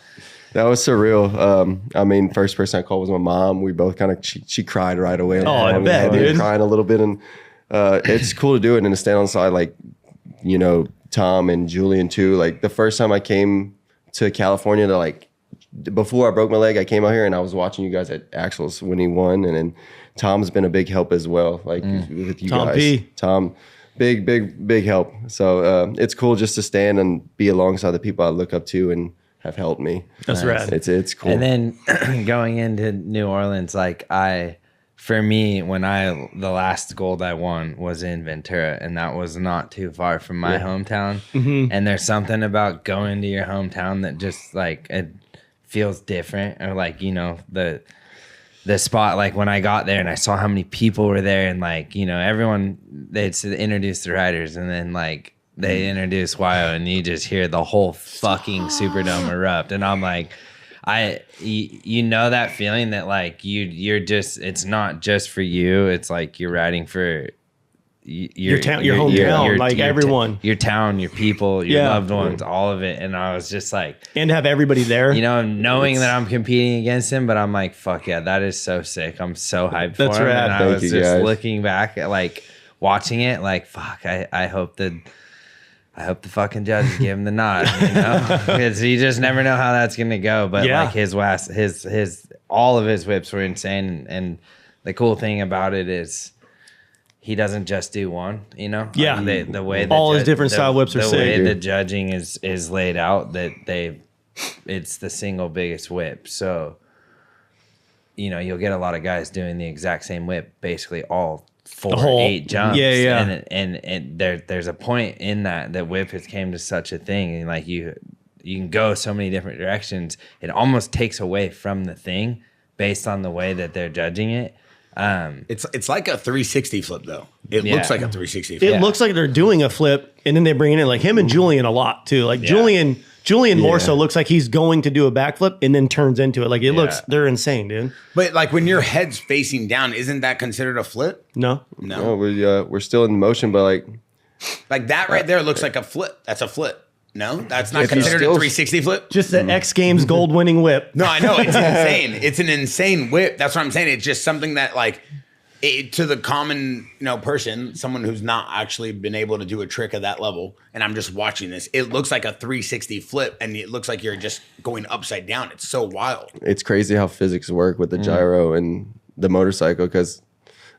That was surreal. I mean, first person I called was my mom. We both kind of she cried right away. Oh, I bet, dude. Crying a little bit, and it's cool to do it and to stand on the side like. Tom and Julian too. Like the first time I came to California to like, before I broke my leg, I came out here and I was watching you guys at Axel's when he won. And then Tom's been a big help as well. Like with you Tom guys. P. Tom, big help. So it's cool just to stand and be alongside the people I look up to and have helped me. That's rad. It's cool. And then going into New Orleans, for me, the last gold I won was in Ventura, and that was not too far from my hometown. Mm-hmm. And there's something about going to your hometown that just like it feels different, or like the spot. Like when I got there and I saw how many people were there, and like everyone they'd introduce the riders, and then like they introduce Wyatt, and you just hear the whole fucking Superdome erupt, and I'm like. That feeling that like you're just, it's not just for you. It's like you're riding for your town, your hometown, like everyone, your town, your people, your loved ones, all of it. And I was just like, and have everybody there, knowing that I'm competing against him, but I'm like, fuck yeah, that is so sick. I'm so hyped for him. Rad. And I was just looking back at like watching it, like, fuck, I hope that. I hope the fucking judges give him the nod, because you just never know how that's gonna go. But like his all of his whips were insane, and the cool thing about it is he doesn't just do one. The way all his different style whips are sick. The way the judging is laid out, it's the single biggest whip. So you'll get a lot of guys doing the exact same whip, basically all 4 or 8 jumps. And there's a point in that whip has came to such a thing, and like you can go so many different directions. It almost takes away from the thing based on the way that they're judging it. It's like a 360 flip though. It looks like a 360 flip. It looks like they're doing a flip, and then they bring it in like him and Julian a lot too. Like Julian more so looks like he's going to do a backflip and then turns into it. Like it looks, they're insane, dude. But like when your head's facing down, isn't that considered a flip? No. We're still in motion, but like that right there looks like a flip. That's a flip. No, that's not considered a 360 flip. Just the X Games gold winning whip. No, I know it's insane. It's an insane whip. That's what I'm saying. It's just something that like to the common person, someone who's not actually been able to do a trick at that level, and I'm just watching this. It looks like a 360 flip, and it looks like you're just going upside down. It's so wild. It's crazy how physics work with the gyro and the motorcycle, because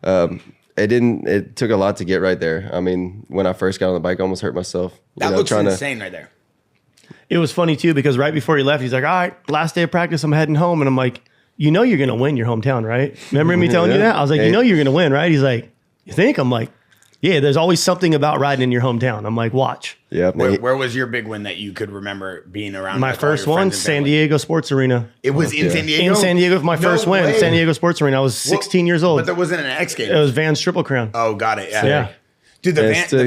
it took a lot to get right there. I mean, when I first got on the bike, I almost hurt myself. That looks insane right there. It was funny too, because right before he left, he's like, all right, last day of practice, I'm heading home. And I'm like, you're going to win your hometown, right? Remember me telling you that? I was like, you're going to win, right? He's like, you think? I'm like, yeah, there's always something about riding in your hometown. I'm like, watch. Yeah. Where was your big win that you could remember being around? My first one, San Diego Sports Arena. It was in San Diego? In San Diego, my first win, San Diego Sports Arena. I was 16 years old. But there wasn't an X Games. It was Van's Triple Crown. Oh, got it. Yeah. Dude,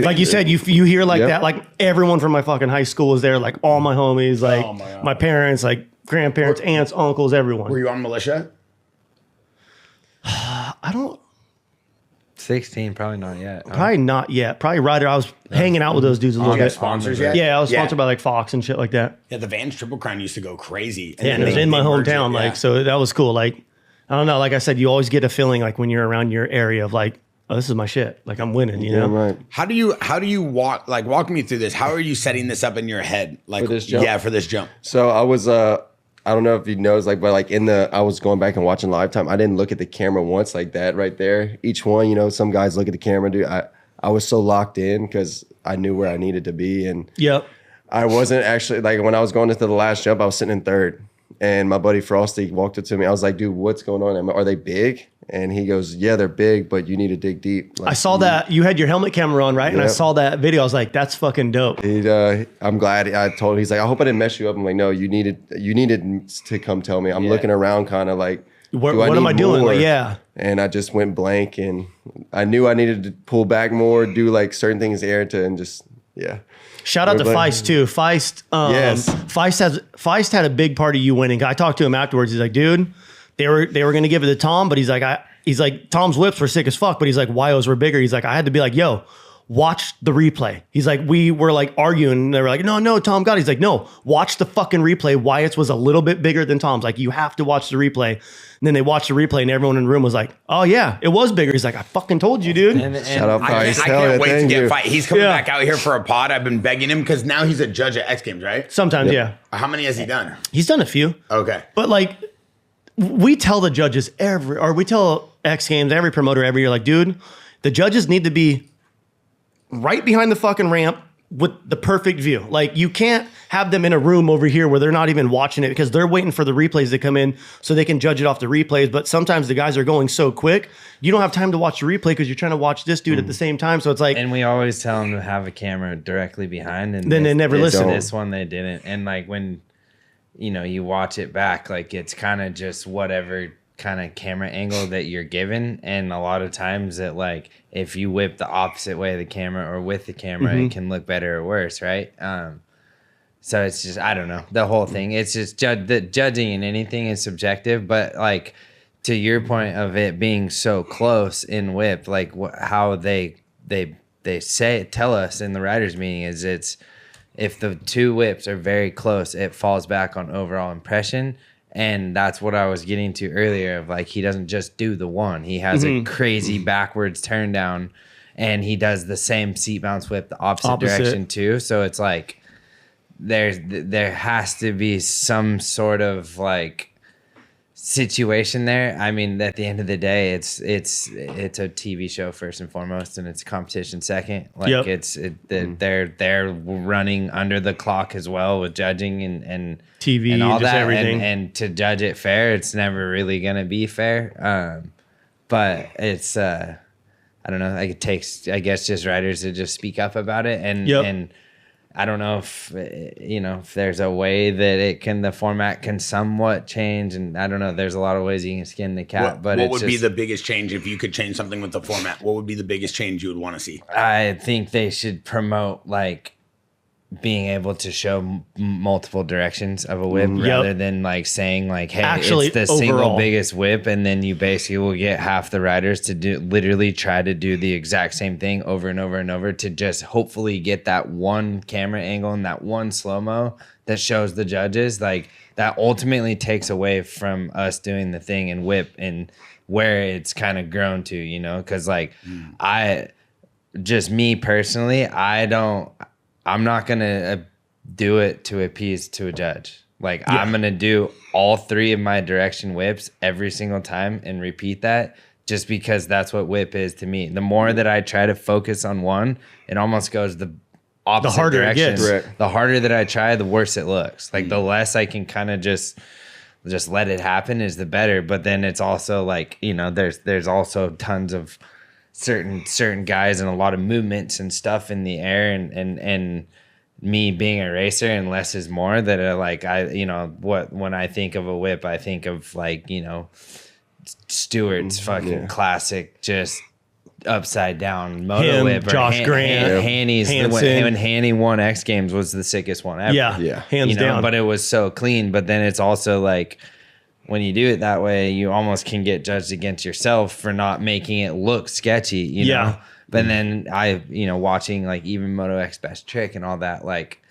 like you said, you hear like that, like everyone from my fucking high school was there, like all my homies, like my parents, like grandparents, aunts, uncles, everyone. Were you on militia? I don't. 16, probably not yet. Probably not yet. Probably right there. I was hanging out with those dudes a little bit. Sponsors yet? Yeah, I was sponsored by like Fox and shit like that. Yeah, the Vans Triple Crown used to go crazy. And it was in my hometown, like, so that was cool. Like, I don't know. Like I said, you always get a feeling like when you're around your area of like, oh, this is my shit. Like I'm winning, you know? Right. How do you walk me through this? How are you setting this up in your head? Like, for this jump? Yeah, for this jump. So I was, I don't know if you know, but like I was going back and watching live time. I didn't look at the camera once like that right there. Each one, some guys look at the camera, dude. I was so locked in because I knew where I needed to be. And I wasn't actually, like when I was going into the last jump, I was sitting in third. And my buddy Frosty walked up to me. I was like, dude, what's going on? Are they big? And he goes, yeah, they're big, but you need to dig deep. Like, I saw that you had your helmet camera on, right? And I saw that video. I was like, that's fucking dope. I'm glad. I told him, he's like, I hope I didn't mess you up. I'm like, no, you needed to come tell me. I'm looking around kind of like, what am I doing? Like, yeah. And I just went blank, and I knew I needed to pull back more, do like certain things there and just, Shout out to Feist too. Feist, Feist had a big part of you winning. I talked to him afterwards. He's like, dude, they were going to give it to Tom, but he's like, Tom's whips were sick as fuck, but he's like, Wyo's were bigger. He's like, I had to be like, yo, watch the replay. He's like, we were like arguing, and they were like, no, Tom got it. He's like, no, watch the fucking replay. Wyatt's was a little bit bigger than Tom's. Like, you have to watch the replay. And then they watched the replay, and everyone in the room was like, oh yeah, it was bigger. He's like, I fucking told you, dude. Shut up, I can't wait to get fight. He's coming back out here for a pod. I've been begging him because now he's a judge at X Games, right? Sometimes, yeah. How many has he done? He's done a few. Okay. But like, we tell the judges we tell X Games, every promoter every year, like, dude, the judges need to be right behind the fucking ramp with the perfect view. Like, you can't have them in a room over here where they're not even watching it because they're waiting for the replays to come in so they can judge it off the replays. But sometimes the guys are going so quick, you don't have time to watch the replay because you're trying to watch this dude at the same time. So it's like, and we always tell them to have a camera directly behind, and then they never listen. This one they didn't, and like when you watch it back, like it's kind of just whatever kind of camera angle that you're given, and a lot of times that like if you whip the opposite way of the camera or with the camera, it can look better or worse, right? So it's just, I don't know, the whole thing. It's just judging in anything is subjective, but like to your point of it being so close in whip, like how they tell us in the riders meeting is it's if the two whips are very close, it falls back on overall impression. And that's what I was getting to earlier of like, he doesn't just do the one. He has a crazy backwards turn down and he does the same seat bounce whip the opposite direction too. So it's like there has to be some sort of like situation there. I mean, at the end of the day, it's a TV show first and foremost, and it's competition second. Like they're running under the clock as well with judging and TV and all just that. everything. And to judge it fair, it's never really gonna be fair. But it's I don't know. Like it takes, I guess, just writers to just speak up about it and. I don't know if if there's a way that the format can somewhat change, and I don't know. There's a lot of ways you can skin the cat, but what would be the biggest change if you could change something with the format? What would be the biggest change you would want to see? I think they should promote like being able to show multiple directions of a whip rather than like saying like, hey, actually, it's the single biggest whip, and then you basically will get half the riders to literally try to do the exact same thing over and over and over to just hopefully get that one camera angle and that one slow-mo that shows the judges. Like that ultimately takes away from us doing the thing and whip and where it's kind of grown to, because like me personally, I'm not going to do it to appease to a judge. Like I'm going to do all three of my direction whips every single time and repeat that just because that's what whip is to me. The more that I try to focus on one, it almost goes the opposite direction. The harder that I try, the worse it looks. Like the less I can kind of just let it happen is the better. But then it's also like, there's also tons of certain guys and a lot of movements and stuff in the air and me being a racer and less is more that are like when I think of a whip I think of like Stewart's fucking classic just upside down moto whip, Josh Grant, Hanny's when Hanny won X Games was the sickest one ever. Hands down. But it was so clean. But then it's also like when you do it that way, you almost can get judged against yourself for not making it look sketchy, you know? But then watching like even Moto X Best Trick and all that, like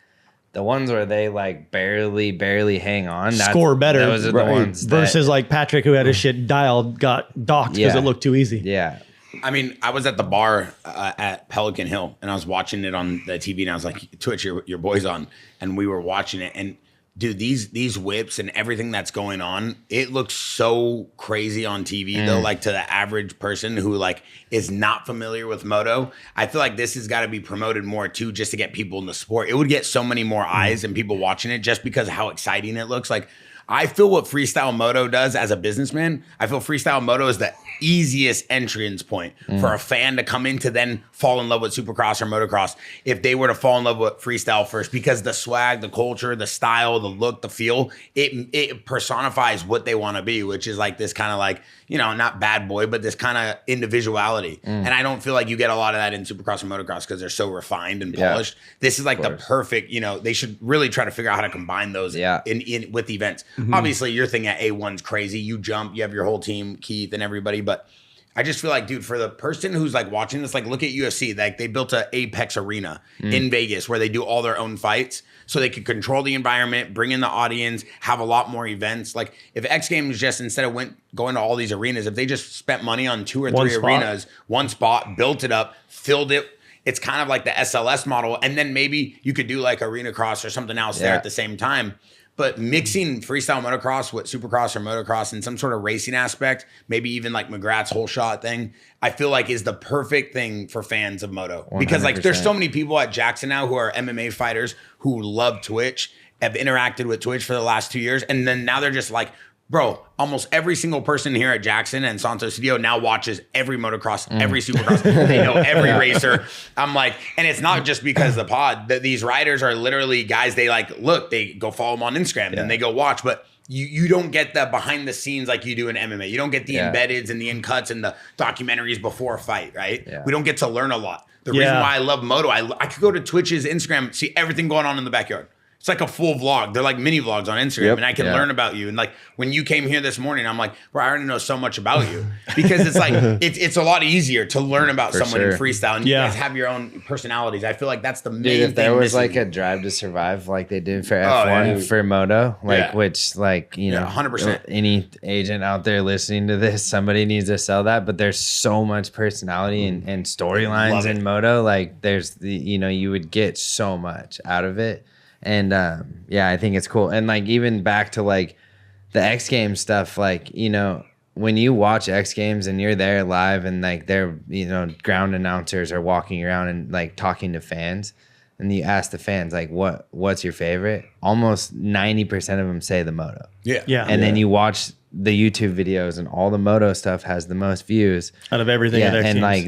the ones where they like barely hang on. Score better. Those are the ones versus like Patrick who had his shit dialed, got docked because it looked too easy. Yeah. I mean, I was at the bar at Pelican Hill and I was watching it on the TV and I was like, Twitch, your boy's on. And we were watching it and dude, these whips and everything that's going on, it looks so crazy on TV though, like to the average person who like is not familiar with moto. I feel like this has got to be promoted more too, just to get people in the sport. It would get so many more eyes and people watching it just because of how exciting it looks. Like I feel what freestyle moto does as a businessman. I feel freestyle moto is the easiest entrance point for a fan to come in to then fall in love with supercross or motocross if they were to fall in love with freestyle first, because the swag, the culture, the style, the look, the feel, it personifies what they want to be, which is like this kind of like, not bad boy, but this kind of individuality. And I don't feel like you get a lot of that in supercross and motocross because they're so refined and polished. This is like the perfect, they should really try to figure out how to combine those in with events. Obviously your thing at A1's crazy. You jump, you have your whole team, Keith and everybody, but I just feel like, dude, for the person who's like watching this, like look at UFC, like they built a Apex arena in Vegas where they do all their own fights so they could control the environment, bring in the audience, have a lot more events. Like if X Games just instead of going to all these arenas, if they just spent money on 2 or 3 arenas, one spot, built it up, filled it, it's kind of like the SLS model. And then maybe you could do like arena cross or something else there at the same time. But mixing freestyle motocross with supercross or motocross and some sort of racing aspect, maybe even like McGrath's whole shot thing, I feel like is the perfect thing for fans of moto. 100%. Because like there's so many people at Jaxxon now who are MMA fighters who love Twitch, have interacted with Twitch for the last 2 years. And then now they're just like, bro, almost every single person here at Jaxxon and Santos Studio now watches every motocross, every supercross. They know every racer. I'm like, and it's not just because of the pod. These riders are literally guys, they like, look, they go follow them on Instagram and they go watch. But you don't get the behind the scenes like you do in MMA. You don't get the embeddeds and the in cuts and the documentaries before a fight, right? Yeah. We don't get to learn a lot. The reason why I love moto, I could go to Twitch's Instagram, see everything going on in the backyard. It's like a full vlog. They're like mini vlogs on Instagram, Yep. and I can learn about you. And like when you came here this morning, I'm like, bro, I already know so much about you because it's like it's a lot easier to learn about someone in freestyle, and you guys have your own personalities. I feel like that's the main thing. If there was missing. like a Drive to Survive, like they did for F1 for Moto, like which like you know, 100%. Any agent out there listening to this, somebody needs to sell that. But there's so much personality and storylines in Moto. Like there's you would get so much out of it. And I think it's cool. And like even back to like the X Games stuff, like, when you watch X Games and you're there live and like they're, ground announcers are walking around and like talking to fans, and you ask the fans like what's your favorite? Almost 90% of them say the Moto. Yeah. And then you watch the YouTube videos and all the Moto stuff has the most views out of everything. At X and Games. like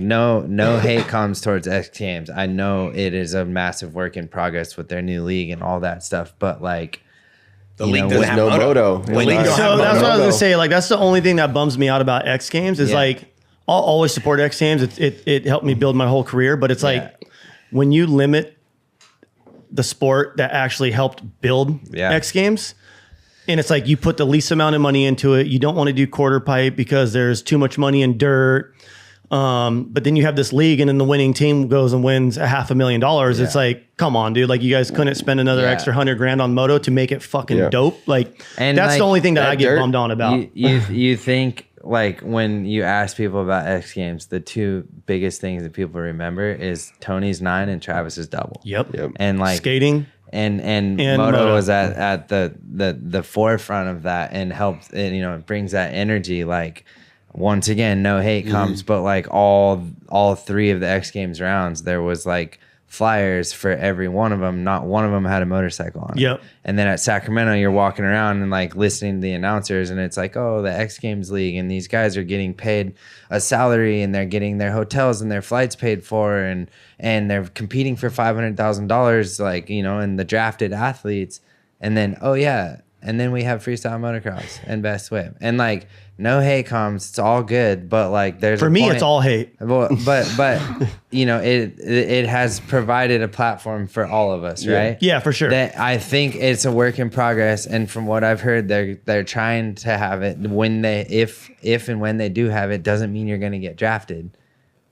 no hate comes towards X Games. I know it is a massive work in progress with their new league and all that stuff, but like the league doesn't have no Moto. Moto. The league don't So have that's Moto. what I was gonna say. Like that's the only thing that bums me out about X Games is like I'll always support X Games. It helped me build my whole career, but it's like when you limit the sport that actually helped build X Games. And it's like you put the least amount of money into it. You don't want to do quarter pipe because there's too much money in dirt. But then you have this league and then the winning team goes and wins $500,000. It's like, come on, dude. Like you guys couldn't spend another extra $100,000 on Moto to make it fucking dope. Like and that's like, the only thing that I get bummed on about. You think like when you ask people about X Games, the two biggest things that people remember is Tony's 9 and Travis's double. Yep. And like skating. And Moto was at the forefront of that and helped, it brings that energy. Like once again, no hate comes, but like all three of the X Games rounds, there was like flyers for every one of them. Not one of them had a motorcycle on it. Yep. And then at Sacramento, you're walking around and like listening to the announcers, and it's like, oh, the X Games League, and these guys are getting paid a salary, and they're getting their hotels and their flights paid for, and they're competing for $500,000, like, and the drafted athletes. And then, and then we have freestyle motocross and best whip, and like no hate comes. It's all good, but like there's For me, it's all hate. Well, but it has provided a platform for all of us, right? Yeah, for sure. That I think it's a work in progress, and from what I've heard, they're trying to have it when if and when they do have it, doesn't mean you're going to get drafted.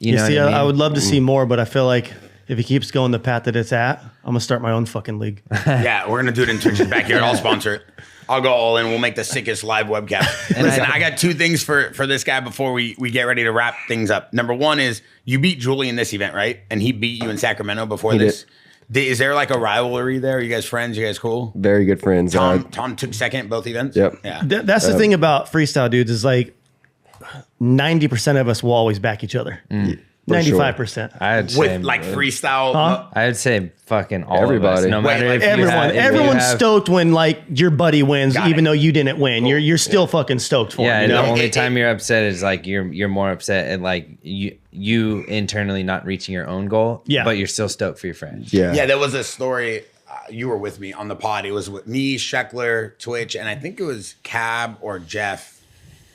You know see, what I mean? I would love to see more, but I feel like if he keeps going the path that it's at, I'm gonna start my own fucking league. Yeah, we're gonna do it in Twitch's backyard. I'll sponsor it. I'll go all in. We'll make the sickest live webcast. Listen, I got two things for this guy before we get ready to wrap things up. Number one is you beat Julie in this event, right? And he beat you in Sacramento before this. Is there like a rivalry there? Are you guys friends? You guys cool? Very good friends. Tom took second at both events? Yep. Yeah. That's the thing about freestyle dudes is like 90% of us will always back each other. 95%. I'd say With like freestyle. I'd say fucking all Everybody. of us. No matter Wait, like if you have- if you Everyone's have- stoked when like your buddy wins, Got even it. though you didn't win. You're still fucking stoked for Yeah, him. You the know? only time you're upset is like you're more upset at like you internally not reaching your own goal. Yeah. But you're still stoked for your friends. Yeah. Yeah, there was a story. You were with me on the pod. It was with me, Sheckler, Twitch, and I think it was Cab or Jeff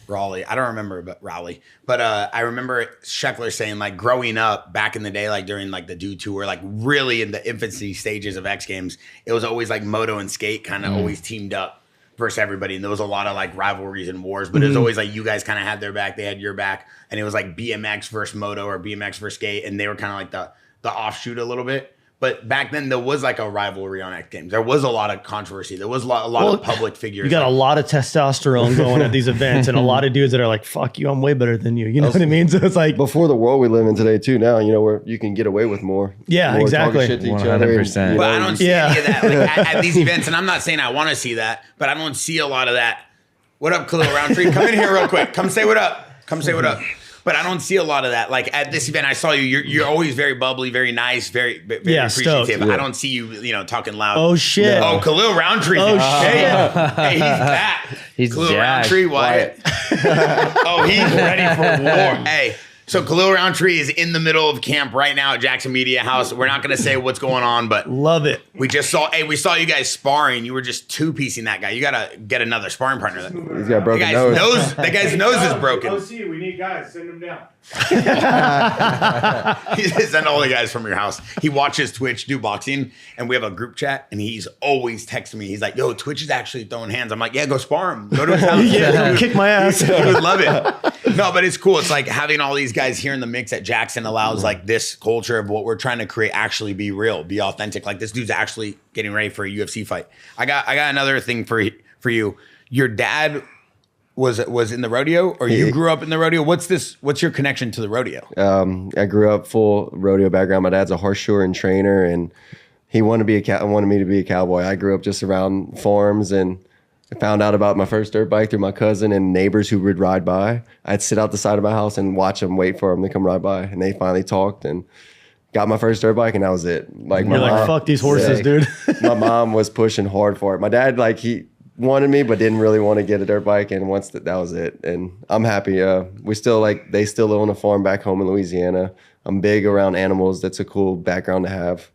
Raleigh. I don't remember, but Raleigh. But I remember Sheckler saying like growing up back in the day, like during like the Dude Tour, like really in the infancy stages of X Games, it was always like Moto and Skate kind of always teamed up versus everybody. And there was a lot of like rivalries and wars, but it was always like you guys kind of had their back, they had your back. And it was like BMX versus Moto or BMX versus Skate. And they were kind of like the offshoot a little bit. But back then there was like a rivalry on X Games. There was a lot of controversy. There was a lot of public figures. You got a lot of testosterone going at these events and a lot of dudes that are like, fuck you, I'm way better than you. You know what I mean? So it's like, Before the world we live in today too now, where you can get away with more. Yeah, more exactly. talking shit to each other and, 100%. But I don't see any of that like, at these events, and I'm not saying I want to see that, but I don't see a lot of that. What up, Khalil Roundtree? Come in here real quick. Come say what up. Come say what up. But I don't see a lot of that. Like at this event, I saw you. You're always very bubbly, very nice, very Yeah, appreciative. stoked. I don't see you, talking loud. oh shit. Oh, Khalil Roundtree. Oh, Hey, shit. hey, he's back. He's Khalil jacked. Roundtree, Wyatt. Oh, he's ready for war. Hey, So Khalil Roundtree is in the middle of camp right now at Jaxxon Media House. We're not going to say what's going on, but love it. We saw you guys sparring. You were just two-piecing that guy. You got to get another sparring partner. He's got a broken nose. That guy's nose is broken. OC, we need guys. Send them down. Send all the guys from your house. He watches Twitch do boxing, and we have a group chat, and he's always texting me. He's like, yo, Twitch is actually throwing hands. I'm like, yeah, go spar him. Go to his house. Yeah, kick my ass. He would love it. No, but it's cool. It's like having all these guys here in the mix at Jaxxon allows like this culture of what we're trying to create actually be real, be authentic. Like this dude's actually getting ready for a UFC fight. I got another thing for you. Your dad was in the rodeo, or you grew up in the rodeo? What's your connection to the rodeo? I grew up full rodeo background. My dad's a horseshoer and trainer, and he wanted me to be a cowboy. I grew up just around farms, and I found out about my first dirt bike through my cousin and neighbors who would ride by. I'd sit out the side of my house and watch them, wait for them to come ride by, and they finally talked and got my first dirt bike, and that was it. Like You're like, fuck these horses, dude. My mom was pushing hard for it. My dad, like, he wanted me, but didn't really want to get a dirt bike, and once that was it. And I'm happy. They still own a farm back home in Louisiana. I'm big around animals. That's a cool background to have.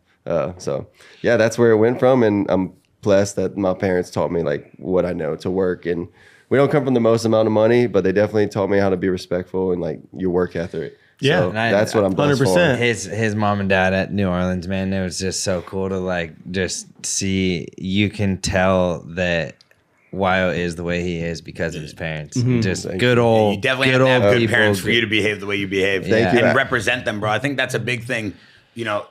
So yeah, that's where it went from, and I'm blessed that my parents taught me like what I know to work. And we don't come from the most amount of money, but they definitely taught me how to be respectful and like your work ethic. Yeah, so that's what I'm blessed 100%. For. His mom and dad at New Orleans, man, it was just so cool to like just see. You can tell that Wyatt is the way he is because of his parents. Just good old. You definitely have to have good parents for you to behave the way you behave. Thank you. And represent them, bro. I think that's a big thing. You know,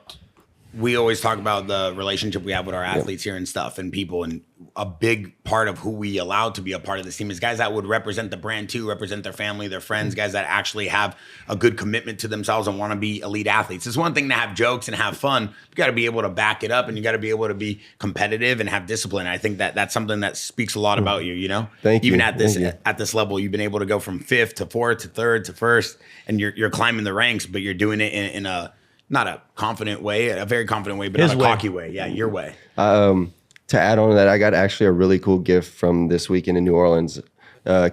we always talk about the relationship we have with our athletes here and stuff and people, and a big part of who we allow to be a part of this team is guys that would represent the brand too, represent their family, their friends, guys that actually have a good commitment to themselves and want to be elite athletes. It's one thing to have jokes and have fun. You got to be able to back it up, and you got to be able to be competitive and have discipline. I think that that's something that speaks a lot about you, you know? Thank you. Even at this level, you've been able to go from 5th to 4th to 3rd to 1st, and you're climbing the ranks, but you're doing it in a not a confident way, a very confident way, but not a cocky way. Yeah, your way. To add on to that, I got actually a really cool gift from this weekend in New Orleans.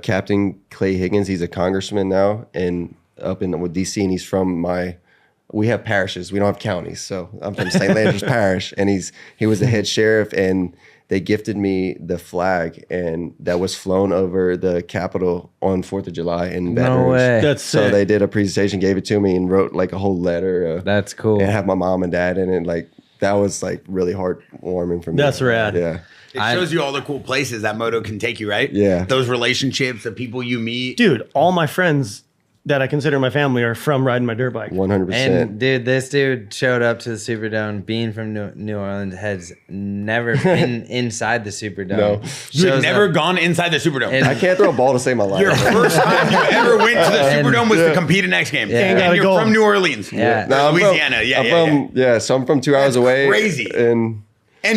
Captain Clay Higgins, he's a congressman now and up in with DC, and he's from we have parishes, we don't have counties. So I'm from St. Landers Parish, and he was the head sheriff, and they gifted me the flag, and that was flown over the Capitol on 4th of July in Baton Rouge. No way. That's sick. So they did a presentation, gave it to me, and wrote like a whole letter. That's cool. And have my mom and dad in it. Like that was like really heartwarming for me. That's rad. Yeah. It shows you all the cool places that moto can take you, right? Yeah. Those relationships, the people you meet. Dude, all my friends that I consider my family are from riding my dirt bike. 100%. And dude, this dude showed up to the Superdome. Being from New Orleans, has never been inside the Superdome. No. You've never gone inside the Superdome. And- I can't throw a ball to save my life. Your first time you ever went to the Superdome was to compete in X Games. Yeah. And you're from New Orleans. Yeah. No, Louisiana. So I'm from 2 hours away. crazy. And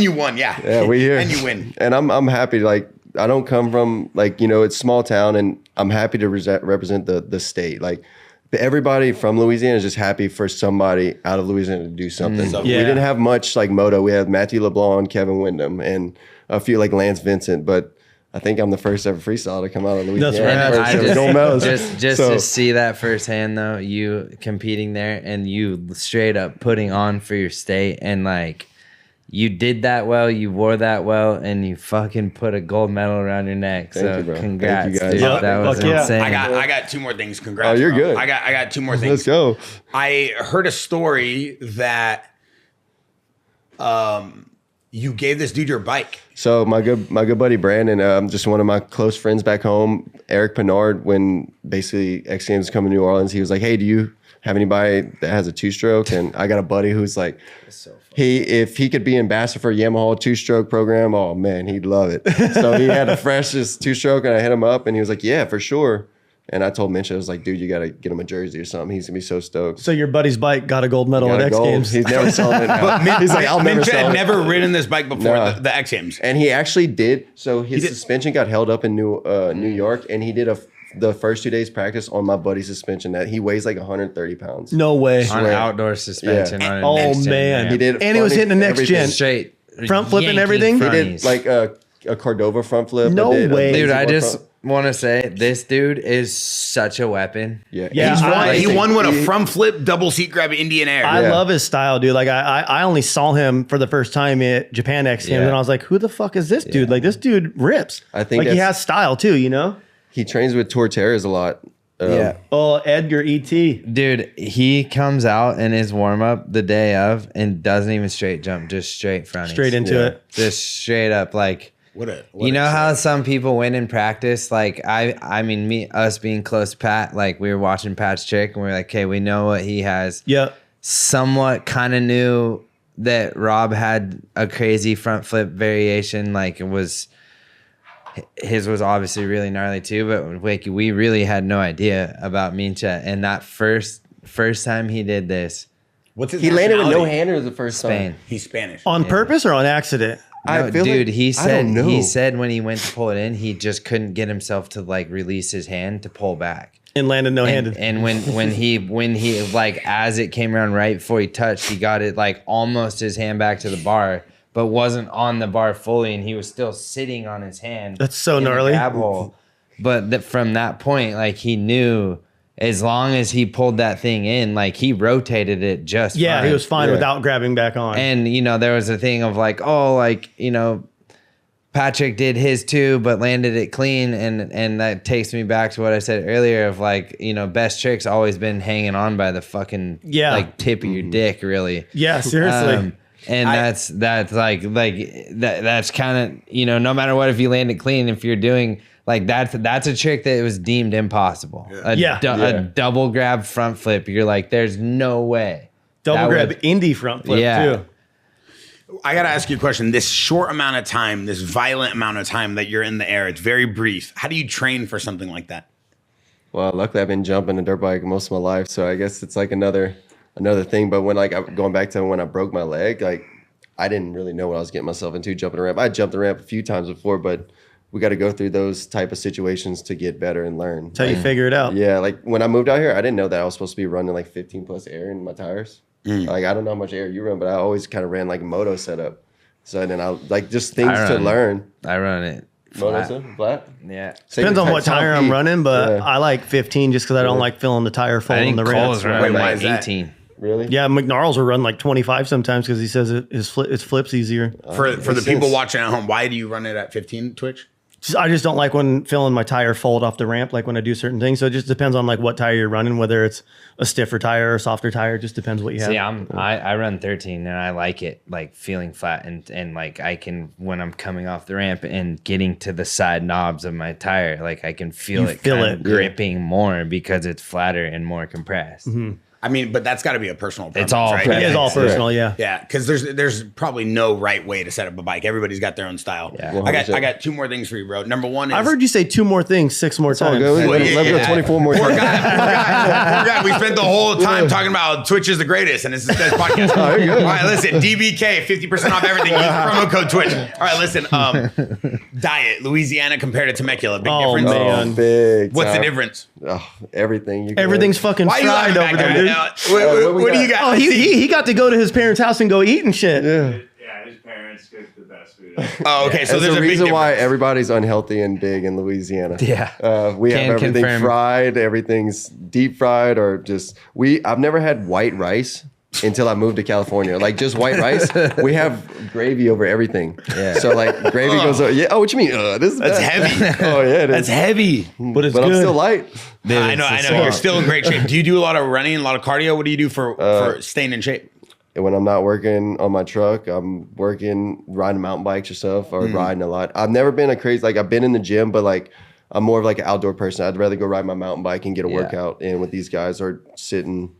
you won, Yeah, we here. And you win. And I'm happy. Like I don't come from it's small town, and I'm happy to represent the state. Like everybody from Louisiana is just happy for somebody out of Louisiana to do something. Yeah. We didn't have much like moto. We had Matthew LeBlanc, Kevin Windham, and a few like Lance Vincent, but I think I'm the first ever freestyle to come out of Louisiana. That's right. And First ever gold medalist. just So- to see that firsthand, though, you competing there and you straight up putting on for your state, and like you did that well, you wore that well, and you fucking put a gold medal around your neck. Thank So you, bro. congrats, Thank you, guys. dude. Yeah, That was fuck yeah. insane. I got 2 more things. Congrats. Oh, you're bro. good. I got 2 more things. Let's go. I heard a story that you gave this dude your bike. So my good buddy Brandon, just one of my close friends back home, Eric Pinard, when basically X Games come to New Orleans, he was like, hey, do you have anybody that has a 2-stroke? And I got a buddy who's like, if he could be ambassador for a Yamaha 2-stroke program, oh man, he'd love it. So he had the freshest 2-stroke, and I hit him up, and he was like, yeah, for sure. And I told Mitch, I was like, dude, you got to get him a jersey or something. He's going to be so stoked. So your buddy's bike got a gold medal Got at a X gold. Games. He's never selling it now. He's like, I'll never Minch sell had it. never ridden this bike before No. the X Games. And he actually did. So his suspension got held up in New York, and he did the first 2 days practice on my buddy's suspension. That he weighs like 130 pounds. No way. on outdoor suspension. Yeah. On Oh, a next gen, man. He did, And he was hitting the next everything. gen. straight Front flipping yanking everything? He He fronties. did like a Cordova front flip. No I did a way. lazy Dude, I one just front- want to say this dude is such a weapon. Yeah, he won with a front flip double seat grab Indian air. I love his style, dude. Like I only saw him for the first time at Japan X Games, and I was like, who the fuck is this dude? Like this dude rips. I think like he has style too, you know? He trains with Torteras a lot. Oh, Edgar E.T. Dude, he comes out in his warm up the day of and doesn't even straight jump, just straight front. Straight into it. Just straight up. Like, What know how some people win in practice? Like, I mean, us being close to Pat, like we were watching Pat's trick and we are like, okay, we know what he has. Yeah. Somewhat kind of knew that Rob had a crazy front flip variation. Like his was obviously really gnarly too, but like we really had no idea about Mincha. And that first time he did this, what's his He landed with no nationality? handers the first Spain. time. He's Spanish. On purpose or on accident? I feel dude, like- he I don't know. said when he went to pull it in, he just couldn't get himself to like release his hand to pull back. And landed no-handed. And when he like as it came around right before he touched, he got it like almost his hand back to the bar, but wasn't on the bar fully, and he was still sitting on his hand. That's so in the gnarly. grab hole. But from that point, like he knew as long as he pulled that thing in, like he rotated it just Yeah, fine. he was fine without grabbing back on. And there was a thing of like, oh, like Patrick did his too, but landed it clean, and that takes me back to what I said earlier of like, best trick's always been hanging on by the fucking like tip of your dick, really. Yeah, seriously. And that's kind of no matter what, if you land it clean, if you're doing like that's a trick that was deemed impossible. A double grab front flip, you're like, there's no way. Double grab indie front flip too. I got to ask you a question. This short amount of time, this violent amount of time that you're in the air, it's very brief. How do you train for something like that? Well, luckily I've been jumping a dirt bike most of my life, so I guess it's like another thing. But when going back to when I broke my leg, like I didn't really know what I was getting myself into jumping a ramp. I jumped the ramp a few times before, but we got to go through those type of situations to get better and learn. That's how you figure it out. Yeah, like when I moved out here, I didn't know that I was supposed to be running like 15 plus air in my tires. Like I don't know how much air you run, but I always kind of ran like a moto setup. So then I like just things to learn. I run it Moto flat? Yeah. Depends on what tire I'm running, but I like 15 just because I don't like feeling the tire fold on the ramps. Running why like is that? 18. Really? Yeah, McNarls will run like 25 sometimes because he says it flips easier. For the people watching at home, why do you run it at 15, Twitch? I just don't like when feeling my tire fold off the ramp, like when I do certain things. So it just depends on like what tire you're running, whether it's a stiffer tire or a softer tire. It just depends what you have. See, I run 13 and I like it, like feeling flat and like I can, when I'm coming off the ramp and getting to the side knobs of my tire, like I can feel it gripping more because it's flatter and more compressed. Mm-hmm. I mean, but that's got to be a personal preference, It's all right? It is all personal, yeah. Yeah, because there's probably no right way to set up a bike. Everybody's got their own style. Yeah. I got two more things for you, bro. Number one is I've heard you say 2 more things 6 more times. Let's go 24 more Poor times. guy. We spent the whole time talking about Twitch is the greatest, and this is this podcast. All right, listen, DBK, 50% off everything. Use promo code Twitch. All right, listen. Diet, Louisiana compared to Temecula. Big difference. Man. Big What's the time. difference? Oh, everything. Everything's fucking Why are you fried laughing over back there, there? dude. What do you got? Oh, he got to go to his parents' house and go eat and shit. Yeah. Yeah, his parents cook the best food. Oh, okay. So There's there's a a big reason why difference. everybody's unhealthy and big in Louisiana. Yeah. We Can have everything confirm. fried, everything's deep fried, or just I've never had white rice until I moved to California. Like just white rice, we have gravy over everything. Yeah. So like gravy goes. Oh, what you mean? This is That's bad. heavy. Oh yeah, it is. That's heavy. But it's But good. I'm still light. I know. You're still in great shape. Do you do a lot of running, a lot of cardio? What do you do for staying in shape? And when I'm not working on my truck, I'm riding mountain bikes or stuff, or riding a lot. I've never been I've been in the gym, but like I'm more of like an outdoor person. I'd rather go ride my mountain bike and get a workout in with these guys or sitting.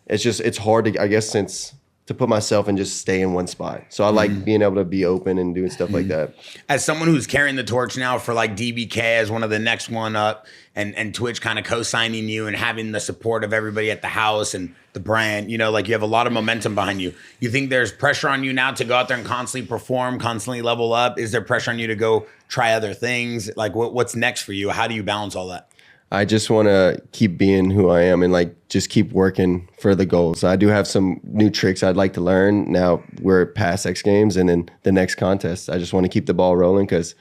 It's hard to, I guess, to put myself and just stay in one spot. So I like being able to be open and doing stuff like that. As someone who's carrying the torch now for like DBK as one of the next one up, and Twitch kind of co-signing you and having the support of everybody at the house and the brand, like you have a lot of momentum behind you. You think there's pressure on you now to go out there and constantly perform, constantly level up? Is there pressure on you to go try other things? Like what's next for you? How do you balance all that? I just want to keep being who I am and like just keep working for the goals. I do have some new tricks I'd like to learn. Now we're past X Games and then the next contest. I just want to keep the ball rolling because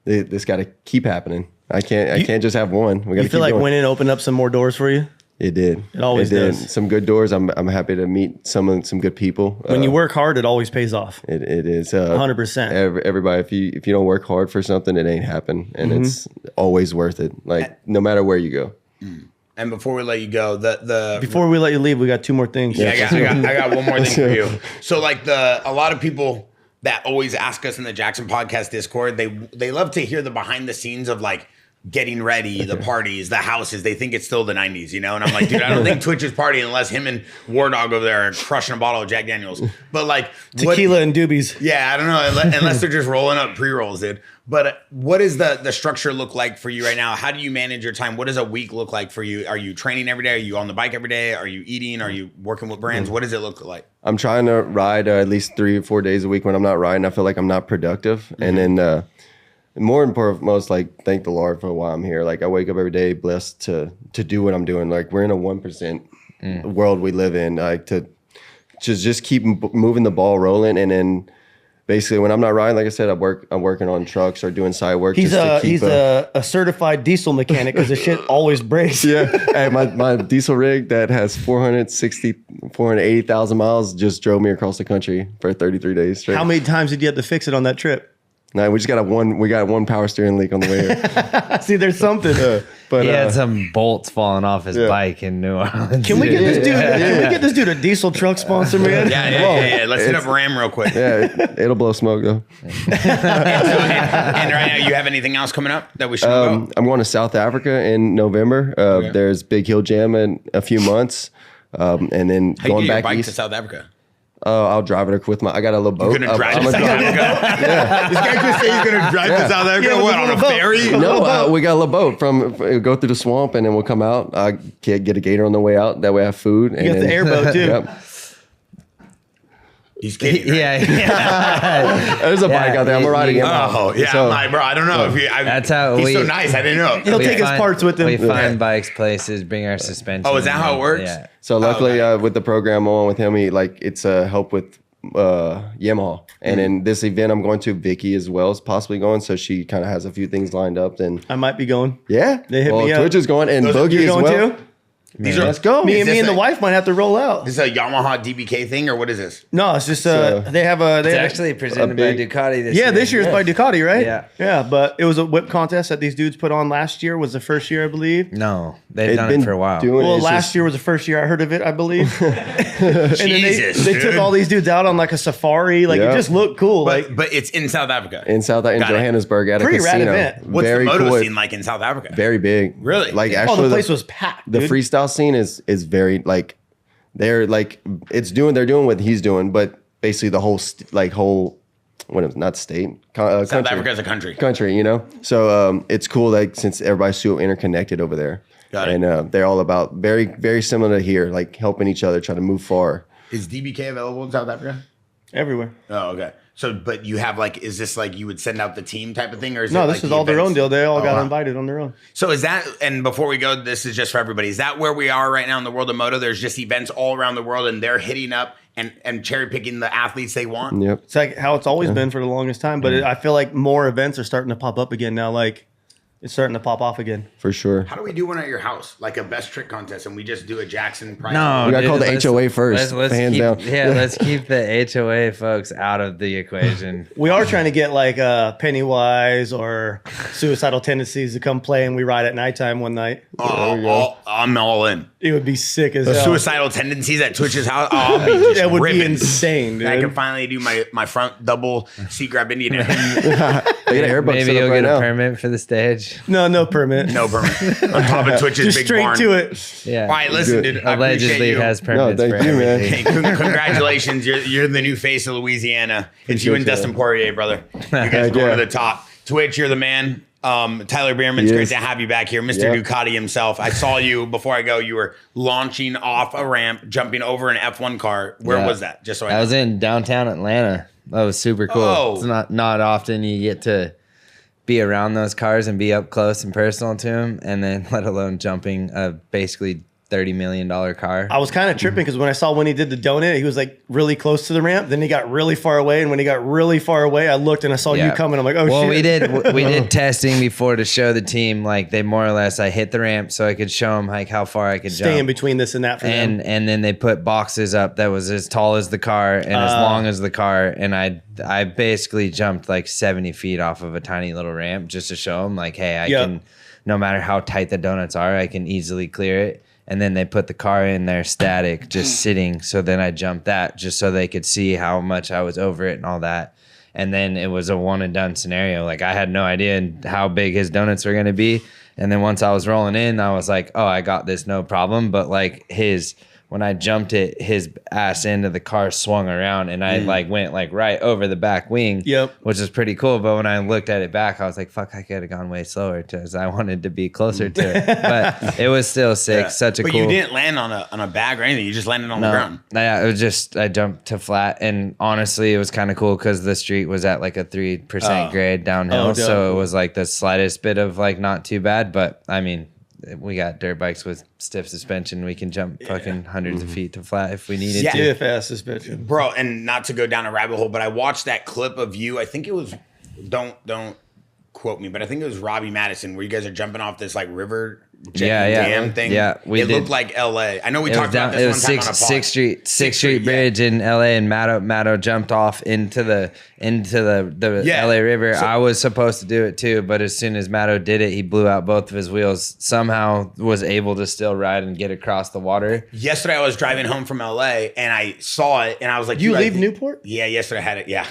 this got to keep happening. I can't just have one. We got to. You feel like winning opened up some more doors for you? It did. It always does. Some good doors. I'm happy to meet some good people. When you work hard, it always pays off. It is 100%. Everybody, if you don't work hard for something, it ain't happen, and it's always worth it. Like no matter where you go. And before we let you go, before we let you leave, we got 2 more things. Yeah, I got one more thing for you. So like a lot of people that always ask us in the Jaxxon podcast Discord, they love to hear the behind the scenes of like getting ready, the parties, the houses. They think it's still the 90s, you know? And I'm like, dude, I don't think Twitch is partying unless him and War Dog over there are crushing a bottle of Jack Daniels. But like tequila and doobies. Yeah, I don't know. Unless they're just rolling up pre-rolls, dude. But what does the structure look like for you right now? How do you manage your time? What does a week look like for you? Are you training every day? Are you on the bike every day? Are you eating? Are you working with brands? What does it look like? I'm trying to ride at least 3 or 4 days a week. When I'm not riding, I feel like I'm not productive. And then more important, most like thank the Lord for why I'm here. Like I wake up every day blessed to do what I'm doing. Like we're in a 1% world we live in. Like to just keep moving the ball rolling, and then basically when I'm not riding, like I said, I'm working on trucks or doing side work. He's a certified diesel mechanic because the shit always breaks. Yeah, hey, my diesel rig that has 480,000 miles just drove me across the country for 33 days straight. How many times did you have to fix it on that trip? No, we just got one power steering leak on the way here. See, there's something. But he had some bolts falling off his bike in New Orleans. Can we get this dude? Can we get this dude a diesel truck sponsor, man? Yeah. Let's hit up Ram real quick. Yeah, it'll blow smoke though. and right now, you have anything else coming up that we should know about? I'm going to South Africa in November. There's Big Hill Jam in a few months, and then How going you get back your bike east to South Africa? I'll drive it with I got a little boat. You're gonna drive to South Africa? Yeah. This guy just say you're gonna drive to South Africa? Yeah, what, on a ferry? No, we got a little boat go through the swamp, and then we'll come out. I get a gator on the way out. That way I have food. You got the airboat too. Yep. He's kidding. Yeah. There's a bike out there. I'm riding it. Oh, yeah. So, I'm like, bro, I don't know if that's how he's so nice. I didn't know. He'll take his parts with him. We find bikes, places, bring our suspension. Oh, is that how it works? Yeah. So luckily, with the program on with him, it's a help with Yamaha, and then this event I'm going to, Vicky as well is possibly going, so she kind of has a few things lined up. Then I might be going. Yeah, they hit me up. Twitch is going, and Boogie as well. Too? Let's go. Me and the wife might have to roll out. This is a Yamaha DBK thing, or what is this? No, it's just they have a. It's actually presented by Ducati this year. Yeah, this year is by Ducati, right? Yeah, but it was a whip contest that these dudes put on last year. Was the first year, I believe. No, they've done it for a while. Well, last year was the first year I heard of it, I believe. And then they took all these dudes out on like a safari. Like it just looked cool. But it's in South Africa. In Johannesburg at a pretty casino. Rad event. What's the moto scene like in South Africa? Very big. Really? Like actually, the place was packed. The freestyle scene is very like they're doing what he's doing, but basically the whole not state South Africa is a country, you know. So it's cool that since everybody's so interconnected over there. Got it. And they're all about very, very similar to here, like helping each other try to move far. Is DBK available in South Africa? Everywhere. Oh, okay. So, but you have is this like you would send out the team type of thing, or is no? it This like is the all their events? own deal. They all got invited on their own. So is that? And before we go, this is just for everybody. Is that where we are right now in the world of moto? There's just events all around the world, and they're hitting up and cherry picking the athletes they want. Yep. It's like how it's always been for the longest time. But I feel like more events are starting to pop up again now. Like it's starting to pop off again. For sure. How do we do one at your house, like a best trick contest, and we just do a Jaxxon prize? No, we got to call the HOA first. Hands down. Yeah, let's keep the HOA folks out of the equation. We are trying to get like Pennywise or Suicidal Tendencies to come play, and we ride at nighttime one night. I'm all in. It would be sick as The hell. Suicidal Tendencies at Twitch's house. I'll be just That would ripping. be insane, dude. I can finally do my front double seat grab Indian. They got an airboat Maybe set you'll up right get a now. permit for the stage. No permit. No permit. On top of Twitch's Just big straight barn. to it. Yeah. All right, listen, dude. I Allegedly appreciate you. has permits thank for you, man. everything. Hey, congratulations. You're the new face of Louisiana. It's you and Appreciate Dustin that. Poirier, brother. You guys are going to the top. Twitch, you're the man. Tyler Bierman, it's He great is. to have you back here. Mr. Yep. Ducati himself. I saw you before I go. You were launching off a ramp, jumping over an F1 car. Where was that? Just so I know. I was in downtown Atlanta. That was super cool. Oh. It's not often you get to be around those cars and be up close and personal to them, and then let alone jumping a basically $30 million car. I was kind of tripping because when I saw when he did the donut, he was like really close to the ramp. Then he got really far away, and when he got really far away, I looked and I saw you coming. I'm like, oh well, shit. we did testing before to show the team like they more or less. I hit the ramp so I could show them like how far I could Stay in jump. between this and that for them. And then they put boxes up that was as tall as the car and as long as the car, and I basically jumped like 70 feet off of a tiny little ramp just to show them like, hey, I can. No matter how tight the donuts are, I can easily clear it. And then they put the car in there static, just sitting. So then I jumped that just so they could see how much I was over it and all that. And then it was a one and done scenario. Like I had no idea how big his donuts were going to be. And then once I was rolling in, I was like, oh, I got this, no problem. But like when I jumped it, his ass end of the car swung around and I like went like right over the back wing, which is pretty cool. But when I looked at it back, I was like, fuck, I could have gone way slower because I wanted to be closer to it. But it was still sick. Such a cool. But you didn't land on a bag or anything. You just landed on the ground. Yeah, it was just, I jumped to flat. And honestly, it was kind of cool because the street was at like a 3% grade downhill. So it was like the slightest bit of like not too bad. But I mean, we got dirt bikes with stiff suspension. We can jump fucking hundreds of feet to flat if we needed to. Stiff ass suspension, bro. And not to go down a rabbit hole, but I watched that clip of you. I think it was don't quote me, but I think it was Robbie Madison where you guys are jumping off this like river dam thing. Yeah, it looked like LA. I know we talked about this one time on a pod. Sixth Street Bridge in LA, and Matto jumped off into the LA River. So, I was supposed to do it too, but as soon as Matto did it, he blew out both of his wheels. Somehow was able to still ride and get across the water. Yesterday I was driving home from LA and I saw it and I was like, "You leave Newport?" Yeah, yesterday I had it. Yeah,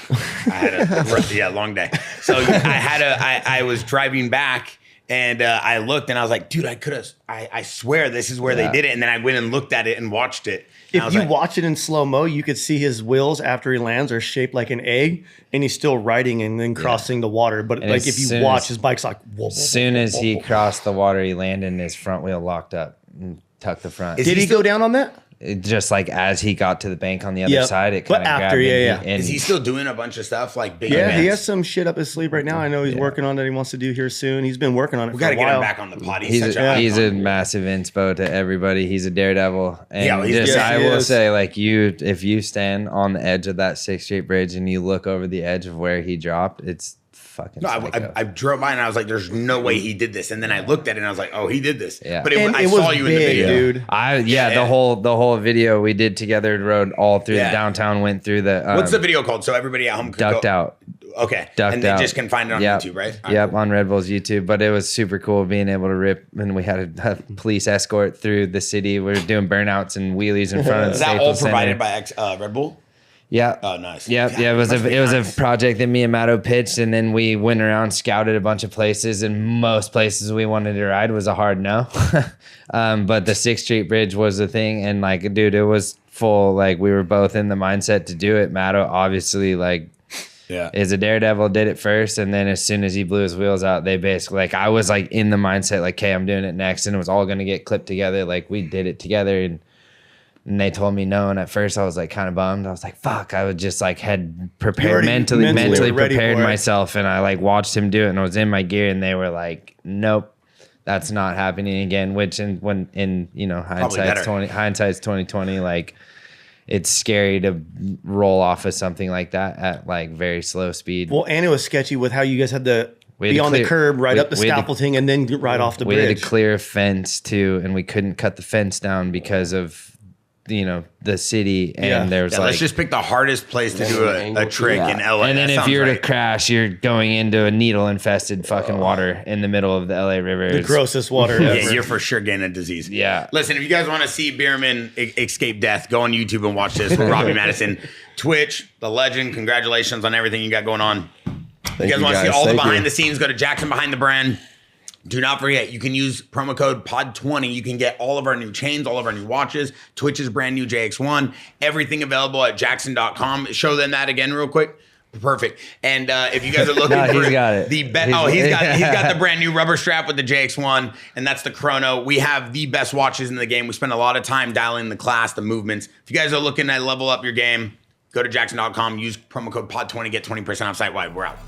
I had a long day. So I was driving back. And I looked and I was like, dude, I swear this is where they did it. And then I went and looked at it and watched it. If you watch it in slow-mo, you could see his wheels after he lands are shaped like an egg and he's still riding and then crossing the water. But and like if you watch, his bike's like, whoa, as soon as he crossed the water, he landed and his front wheel locked up and tucked the front. Did he go down on that? Just like as he got to the bank on the other side, it kind of grabbed him. And is he still doing a bunch of stuff like big events? He has some shit up his sleeve right now. I know he's working on that he wants to do here soon. He's been working on it. We got to get him back on the pod. He's a massive inspo to everybody. He's a daredevil. And I will say, like if you stand on the edge of that 6th Street Bridge and you look over the edge of where he dropped, it's fucking I drove by and I was like, there's no way he did this. And then I looked at it and I was like, oh, he did this. Yeah. But I saw you big, in the video. Dude. The whole video we did together, rode all through the downtown, went through the what's the video called? So everybody at home could Ducked Out. Okay. Ducked and they Out. just can find it on YouTube, right? Yep, on Red Bull's YouTube. But it was super cool being able to rip, and we had a police escort through the city. We were doing burnouts and wheelies in front of the Is that Staples all provided Center. by Red Bull? Yeah. Oh, nice. Yeah. It was a project that me and Matto pitched, and then we went around, scouted a bunch of places, and most places we wanted to ride was a hard no. But the 6th Street Bridge was the thing, and like, dude, it was full. Like, we were both in the mindset to do it. Matto obviously is a daredevil, did it first, and then as soon as he blew his wheels out, they basically like I was like in the mindset like, okay, I'm doing it next, and it was all gonna get clipped together. Like we did it together, and they told me no, and at first I was like kind of bummed. I was like, fuck, I was just like had prepared mentally prepared myself, and I like watched him do it, and I was in my gear, and they were like, nope, that's not happening again. Which when hindsight's 2020, like it's scary to roll off of something like that at like very slow speed. Well, and it was sketchy with how you guys had to be on the curb, right up the scaffolding, and then right off the bridge. We had to clear a fence too, and we couldn't cut the fence down because of the city, and there was like, let's just pick the hardest place to do a trick in LA. And then if you're to crash, you're going into a needle infested fucking water in the middle of the LA River. The grossest water ever. Yeah, you're for sure getting a disease. Yeah. Listen, if you guys want to see Bierman escape death, go on YouTube and watch this with Robbie Madison. Twitch, the legend. Congratulations on everything you got going on. If you guys want to see all the behind the scenes, go to Jaxxon Behind the Brand. Do not forget, you can use promo code POD20. You can get all of our new chains, all of our new watches, Twitch's brand new JX1, everything available at Jaxxon.com. Show them that again real quick. Perfect. And if you guys are looking for he's got he's got the brand new rubber strap with the JX1, and that's the Chrono. We have the best watches in the game. We spend a lot of time dialing the class, the movements. If you guys are looking to level up your game, go to Jaxxon.com, use promo code POD20, get 20% off site wide. We're out.